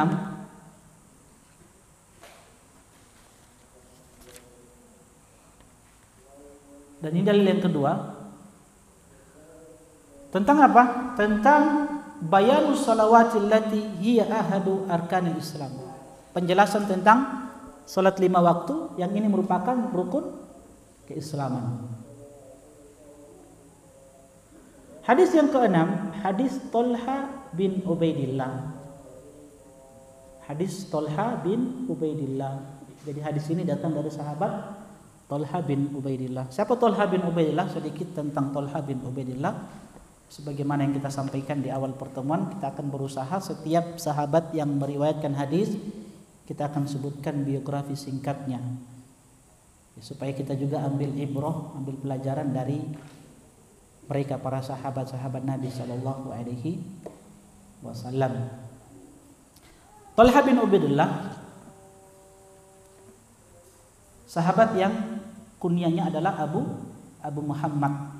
Dan ini dalil yang kedua. Tentang apa? Tentang bayanus salawatil lati hiya ahadu arkanil Islam. Penjelasan tentang salat 5 waktu yang ini merupakan rukun keislaman. Hadis yang ke-6, hadis Talha bin Ubaidillah. Hadis Talha bin Ubaidillah. Jadi hadis ini datang dari sahabat Talha bin Ubaidillah. Siapa Talha bin Ubaidillah? Sedikit tentang Talha bin Ubaidillah. Sebagaimana yang kita sampaikan di awal pertemuan, kita akan berusaha setiap sahabat yang meriwayatkan hadis kita akan sebutkan biografi singkatnya, supaya kita juga ambil ibrah, ambil pelajaran dari mereka para sahabat-sahabat Nabi Sallallahu Alaihi Wasallam. Talha bin Ubaidillah, sahabat yang kunyahnya adalah Abu Muhammad.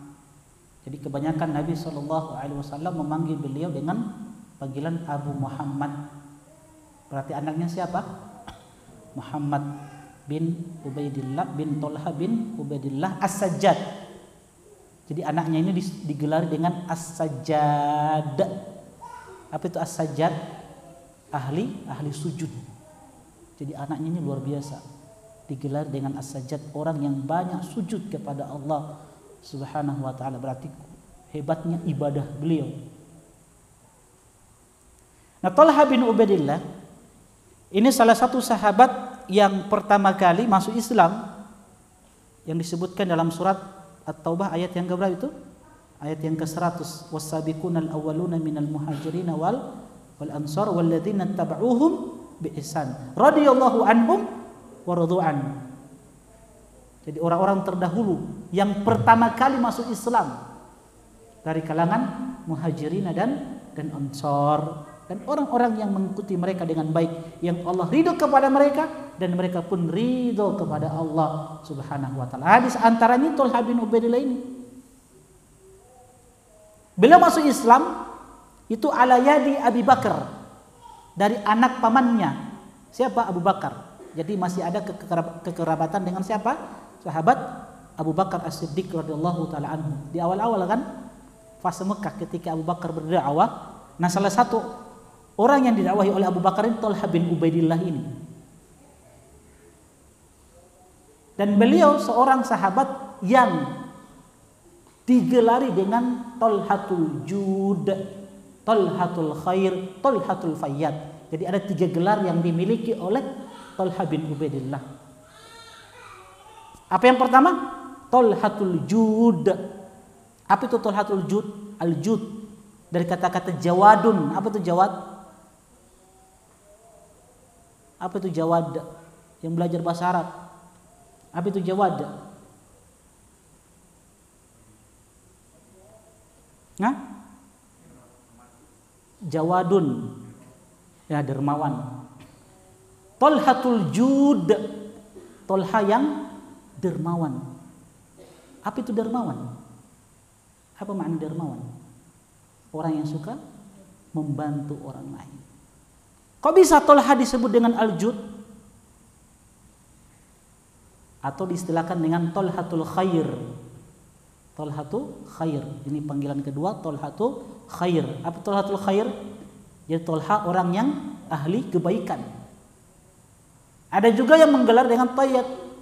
Jadi kebanyakan Nabi SAW memanggil beliau dengan panggilan Abu Muhammad. Berarti anaknya siapa? Muhammad bin Ubaidillah bin Tolha bin Ubaidillah As-Sajjad. Jadi anaknya ini digelari dengan As-Sajjad. Apa itu As-Sajjad? Ahli sujud. Jadi anaknya ini luar biasa, digelar dengan As-Sajjad, orang yang banyak sujud kepada Allah Subhanahu wa ta'ala. Berarti hebatnya ibadah beliau. Nah, Tolha bin Ubaidillah ini salah satu sahabat yang pertama kali masuk Islam, yang disebutkan dalam surat At-Taubah ayat yang keberapa itu? Ayat yang ke-100. Was-sabiqunal awwaluna minal muhajirin wal ansar walladzina tabauhum bi ihsan radhiyallahu anhum wa radu'an. Jadi orang-orang terdahulu yang pertama kali masuk Islam dari kalangan muhajirin dan ansar, dan orang-orang yang mengikuti mereka dengan baik, yang Allah ridho kepada mereka dan mereka pun ridho kepada Allah Subhanahu wa ta'ala. Hadis antaranya Tolha bin Ubaidillah ini. Beliau masuk Islam itu ala yadi Abi Bakar, dari anak pamannya. Siapa? Abu Bakar. Jadi masih ada kekerabatan dengan siapa? Sahabat Abu Bakar As-Siddiq radhiyallahu taala anhu. Di awal-awal kan fase Mekah ketika Abu Bakar berdakwah. Nah, salah satu orang yang didakwahi oleh Abu Bakar ini Tolha bin Ubaidillah ini. Dan beliau seorang sahabat yang digelari dengan Tolhatul Jud, Tolhatul Khair, Tolhatul Fayyad. Jadi ada 3 gelar yang dimiliki oleh Tolha bin Ubaidillah. Apa yang pertama? Tolhatul Jud. Apa itu Tolhatul Jud? Al-Jud dari kata-kata jawadun. Apa itu jawad? Apa itu jawad? Yang belajar bahasa Arab. Apa itu jawad? Nah? Jawadun. Ya, dermawan. Tolhatul Jud. Tolha yang dermawan. Apa itu dermawan? Apa makna dermawan? Orang yang suka membantu orang lain. Kok bisa Tolha disebut dengan Al-Jud? Atau diistilahkan dengan Tolhatul Khair. Tolhatul Khair. Ini panggilan kedua, Tolhatul Khair. Apa Tolhatul Khair? Jadi Tolha orang yang ahli kebaikan. Ada juga yang menggelar dengan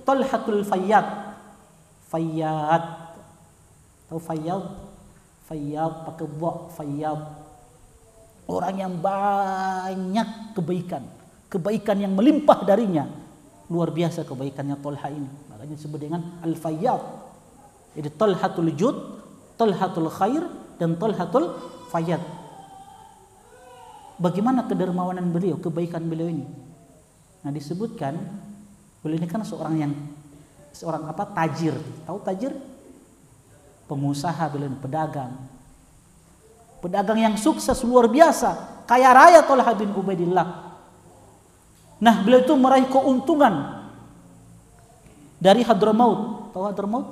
Tolhatul Fayyad. Fayyad. Tahu Fayyad? Fayyad pakai ba, Fayyad. Orang yang banyak kebaikan. Kebaikan yang melimpah darinya. Luar biasa kebaikannya Tolha ini. Makanya disebut dengan Al-Fayyad. Jadi Tolhatul Jud, Tolhatul Khair, dan Tolhatul Fayyad. Bagaimana kedermawanan beliau, kebaikan beliau ini? Nah, disebutkan beliau ini kan seorang tajir. Tahu tajir? Pengusaha beliau, pedagang. Pedagang yang sukses luar biasa, kaya raya Tolha bin Ubaidillah. Nah, beliau itu meraih keuntungan dari Hadramaut. Tahu Hadramaut?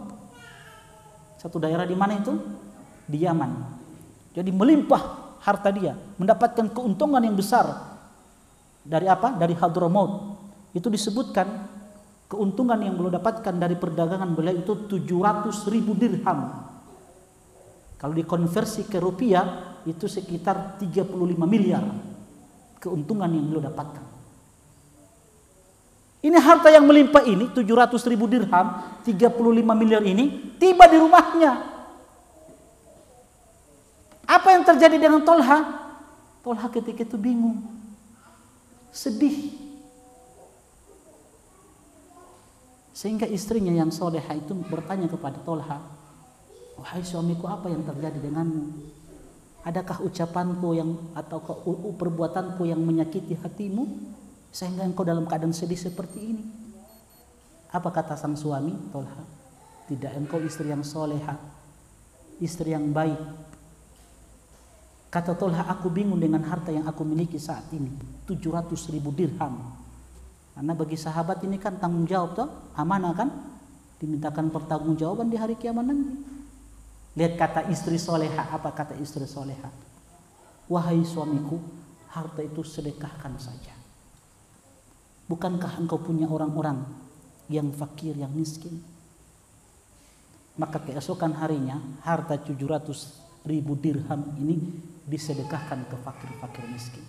Satu daerah di mana itu? Di Yaman. Jadi melimpah harta dia, mendapatkan keuntungan yang besar. Dari apa? Dari Hadramaut. Itu disebutkan keuntungan yang beliau dapatkan dari perdagangan beliau itu 700.000 dirham. Kalau dikonversi ke rupiah itu sekitar 35 miliar keuntungan yang beliau dapatkan. Ini harta yang melimpah ini 700.000 dirham, 35 miliar ini tiba di rumahnya. Apa yang terjadi dengan Tolha? Tolha ketika itu bingung, sedih. Sehingga istrinya yang soleha itu bertanya kepada Tolha, "Wahai suamiku, apa yang terjadi denganmu? Adakah ucapanku atau perbuatanku yang menyakiti hatimu sehingga engkau dalam keadaan sedih seperti ini?" Apa kata sang suami Tolha? "Tidak, engkau istri yang soleha, istri yang baik." Kata Tolha, "Aku bingung dengan harta yang aku miliki saat ini, 700.000 dirham. Karena bagi sahabat ini kan tanggung jawab, toh, amanah kan, dimintakan pertanggungjawaban di hari kiamat nanti. Lihat kata istri soleha, apa kata istri soleha? Wahai suamiku, harta itu sedekahkan saja. Bukankah engkau punya orang-orang yang fakir, yang miskin? Maka keesokan harinya harta 700.000 dirham ini disedekahkan ke fakir-fakir miskin.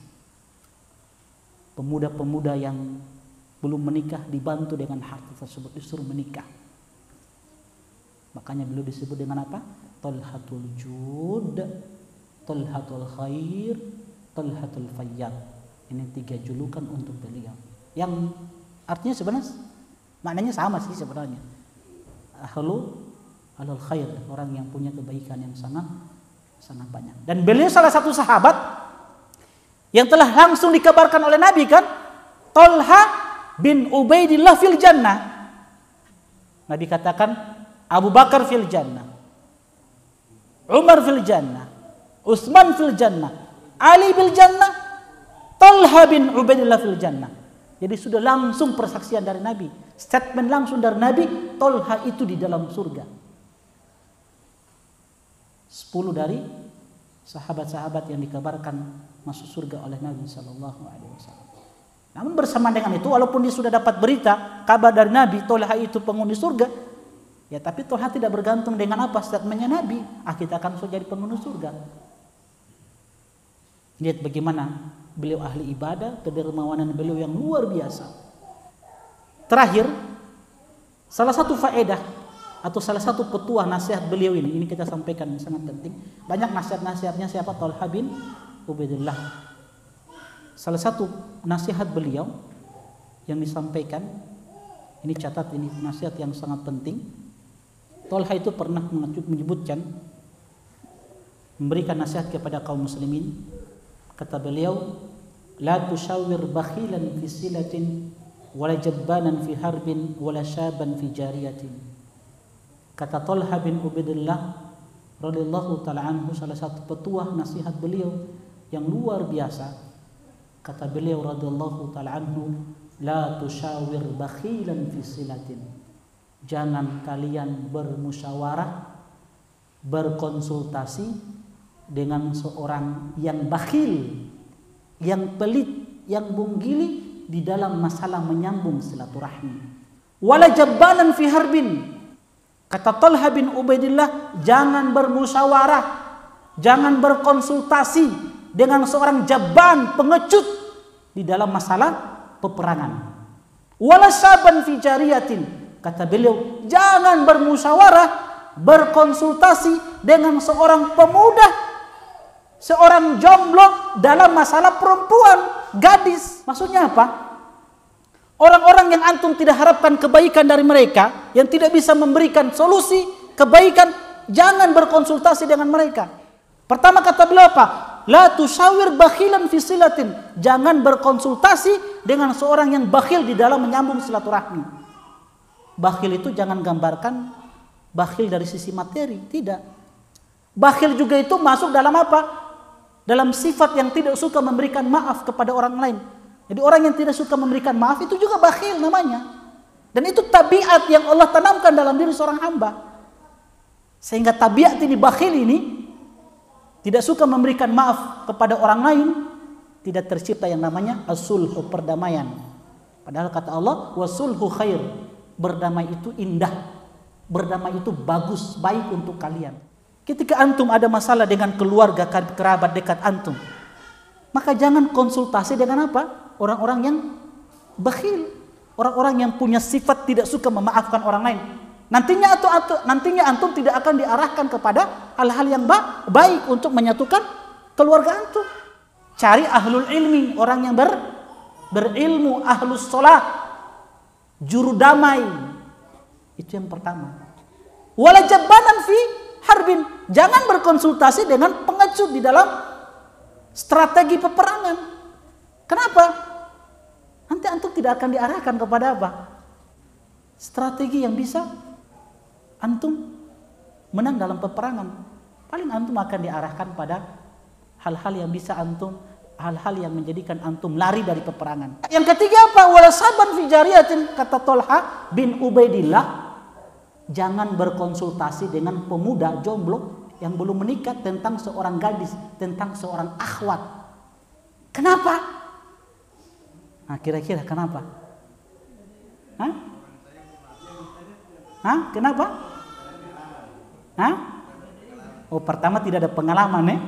Pemuda-pemuda yang belum menikah dibantu dengan harta tersebut, disuruh menikah. Makanya beliau disebut dengan apa? Talhatul Jud, Talhatul Khair, Talhatul Fayyad. Ini 3 julukan untuk beliau. Yang artinya sebenarnya maknanya sama sih sebenarnya. Ahlul khair, orang yang punya kebaikan yang sangat banyak. Dan beliau salah satu sahabat yang telah langsung dikabarkan oleh Nabi kan, Talha bin Ubaidillah fil jannah. Nabi katakan Abu Bakar fil jannah, Umar fil jannah, Utsman fil jannah, Ali fil jannah, Talha bin Ubaidillah fil jannah. Jadi sudah langsung persaksian dari Nabi, statement langsung dari Nabi, Talha itu di dalam surga. 10 dari sahabat-sahabat yang dikabarkan masuk surga oleh Nabi Sallallahu Alaihi Wasallam. Namun bersamaan dengan itu, walaupun dia sudah dapat berita kabar dari Nabi, Talha itu penghuni surga, ya tapi Talha tidak bergantung dengan apa statementnya Nabi, kita akan jadi penghuni surga. Lihat bagaimana beliau ahli ibadah, kedermawanan beliau yang luar biasa. Terakhir, salah satu faedah atau salah satu petuah nasihat beliau ini kita sampaikan, yang sangat penting. Banyak nasihat-nasihatnya siapa? Talha bin Ubaidillah. Salah satu nasihat beliau yang disampaikan, ini catat, ini nasihat yang sangat penting. Talha itu pernah menyebutkan, memberikan nasihat kepada kaum muslimin. Kata beliau, la tushawir bakhilan fi silatin wala jabbanan fi harbin wala syaban fi jariyatin. Kata Talha bin Ubaidillah radhiyallahu taala anhu, salah satu petuah nasihat beliau yang luar biasa. Kata beliau radhiyallahu taala anhu, la tushawir bakhilan fi silatin. Jangan kalian bermusyawarah, berkonsultasi dengan seorang yang bakhil, yang pelit, yang bunggili di dalam masalah menyambung silaturahmi. Wala jabbanan fi harbin. Kata Talha bin Ubaidillah, jangan bermusyawarah, jangan berkonsultasi dengan seorang jabban, pengecut di dalam masalah peperangan. Wala syaban fi jariyatin. Kata beliau, jangan bermusyawarah, berkonsultasi dengan seorang pemuda, seorang jomblo dalam masalah perempuan, gadis. Maksudnya apa? Orang-orang yang antum tidak harapkan kebaikan dari mereka, yang tidak bisa memberikan solusi kebaikan, jangan berkonsultasi dengan mereka. Pertama kata beliau apa? La tushawir bakhilan fi silatin. Jangan berkonsultasi dengan seorang yang bakhil di dalam menyambung silaturahmi. Bakhil itu jangan gambarkan bakhil dari sisi materi, tidak. Bakhil juga itu masuk dalam apa? Dalam sifat yang tidak suka memberikan maaf kepada orang lain. Jadi orang yang tidak suka memberikan maaf itu juga bakhil namanya. Dan itu tabiat yang Allah tanamkan dalam diri seorang hamba. Sehingga tabiat ini bakhil ini tidak suka memberikan maaf kepada orang lain, tidak tercipta yang namanya as-sulhu, perdamaian. Padahal kata Allah, wasulhu khair. Berdamai itu indah. Berdamai itu bagus, baik untuk kalian. Ketika antum ada masalah dengan keluarga, kerabat dekat antum, maka jangan konsultasi dengan apa? Orang-orang yang bakhil, orang-orang yang punya sifat tidak suka memaafkan orang lain. Nantinya antum tidak akan diarahkan kepada hal-hal yang baik untuk menyatukan keluarga antum. Cari ahlul ilmi, orang yang berilmu, ahlus sholah, juru damai. Itu yang pertama. Wala jabbanan fi harbin. Jangan berkonsultasi dengan pengecut di dalam strategi peperangan. Kenapa? Nanti antum tidak akan diarahkan kepada apa? Strategi yang bisa antum menang dalam peperangan. Paling antum akan diarahkan pada hal-hal yang bisa antum, hal-hal yang menjadikan antum lari dari peperangan. Yang ketiga apa? Wala saban fi jariyatin. Kata Talha bin Ubaidillah, Jangan berkonsultasi dengan pemuda jomblo yang belum menikah tentang seorang gadis, tentang seorang akhwat. Kenapa? Nah, kira-kira kenapa? Kenapa? Oh, pertama tidak ada pengalaman ya?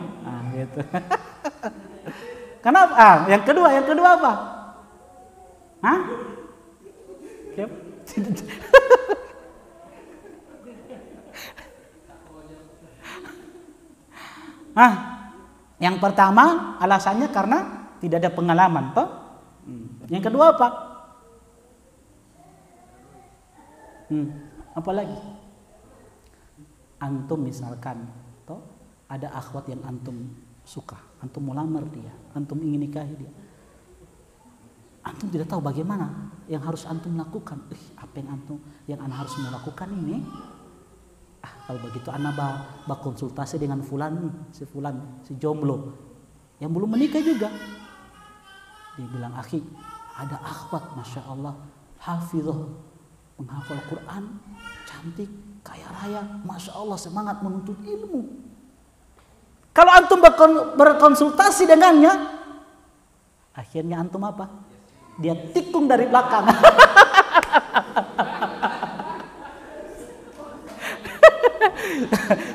Gitu. Kenapa? Yang kedua apa? Yang pertama alasannya karena tidak ada pengalaman, toh? Yang kedua apa? Apa lagi? Antum misalkan, toh, ada akhwat yang antum suka, antum mau lamar dia, antum ingin nikahi dia. Antum tidak tahu bagaimana yang harus antum lakukan. Apa yang ana harus melakukan ini? Kalau begitu ana berkonsultasi dengan fulan, si jomblo yang belum menikah juga. Dia bilang, akhi, ada akhwat, masya Allah, hafizah, menghafal Quran, cantik, kaya raya, masya Allah, semangat menuntut ilmu. Kalau antum berkonsultasi dengannya, akhirnya antum apa? Dia tikung dari belakang.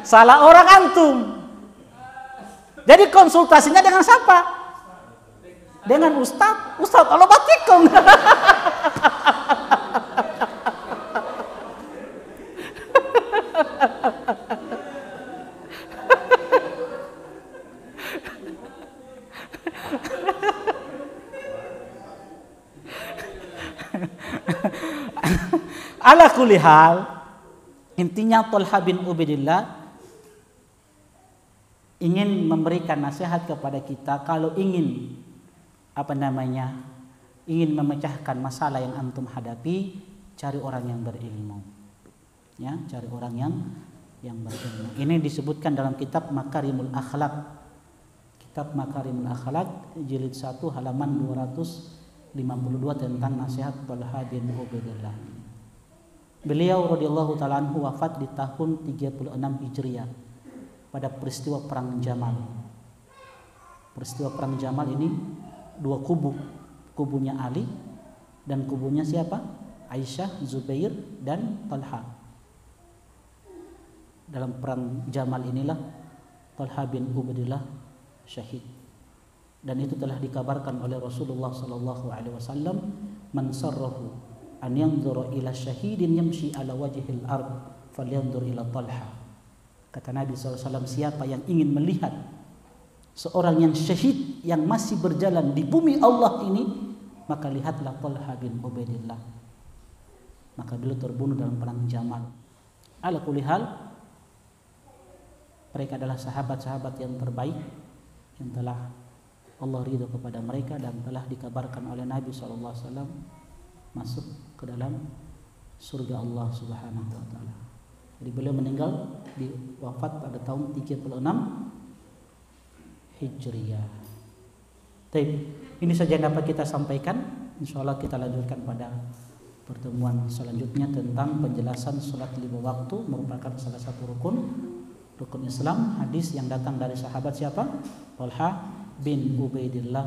Salah orang antum. Jadi konsultasinya dengan siapa? Dengan ustaz. Ustaz, Allah batikung. Ala kulli hal, intinya Thalha bin Ubaidillah ingin memberikan nasihat kepada kita kalau ingin ingin memecahkan masalah yang antum hadapi, cari orang yang berilmu. Ya, cari orang yang berilmu. Ini disebutkan dalam kitab Makarimul Akhlak. Kitab Makarimul Akhlak jilid 1 halaman 252 tentang nasihat Thalha bin Ubaidillah. Beliau radhiyallahu ta'ala anhu wafat di tahun 36 Hijriah pada peristiwa perang Jamal. Peristiwa perang Jamal ini dua kubu, kubunya Ali dan kubunya siapa? Aisyah, Zubair dan Thalha. Dalam perang Jamal inilah Thalha bin Ubaidillah syahid. Dan itu telah dikabarkan oleh Rasulullah sallallahu alaihi wasallam, man sarrahu an yanzura ila syahidin yamshi ala wajhil ard falyanzur ila Thalha. Kata Nabi SAW, siapa yang ingin melihat seorang yang syahid yang masih berjalan di bumi Allah ini, maka lihatlah Thalha bin Ubaidillah. Maka beliau terbunuh dalam perang Jamal. Ala kulli hal, mereka adalah sahabat-sahabat yang terbaik yang telah Allah ridho kepada mereka dan telah dikabarkan oleh Nabi SAW masuk ke dalam surga Allah Subhanahu wa taala. Jadi beliau meninggal wafat pada tahun 36 Hijriah. Baik, ini saja yang dapat kita sampaikan. Insyaallah kita lanjutkan pada pertemuan selanjutnya tentang penjelasan salat 5 waktu merupakan salah satu rukun Islam. Hadis yang datang dari sahabat siapa? Thalha bin Ubaidillah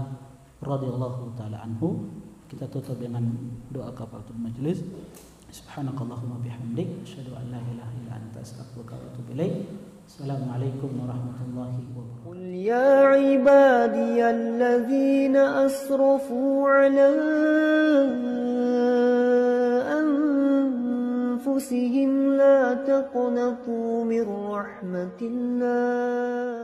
radhiyallahu taala anhu. Kita tutup dengan doa kafaratul majlis. Subhanakallahumma bihamdik asyhadu an la ilaha illa anta astaghfiruka wa atubu ilaik. Assalamualaikum warahmatullahi wabarakatuh. Qul ya ibadiyalladzina asrafu ala anfusihim la taqnatu min rahmatillah.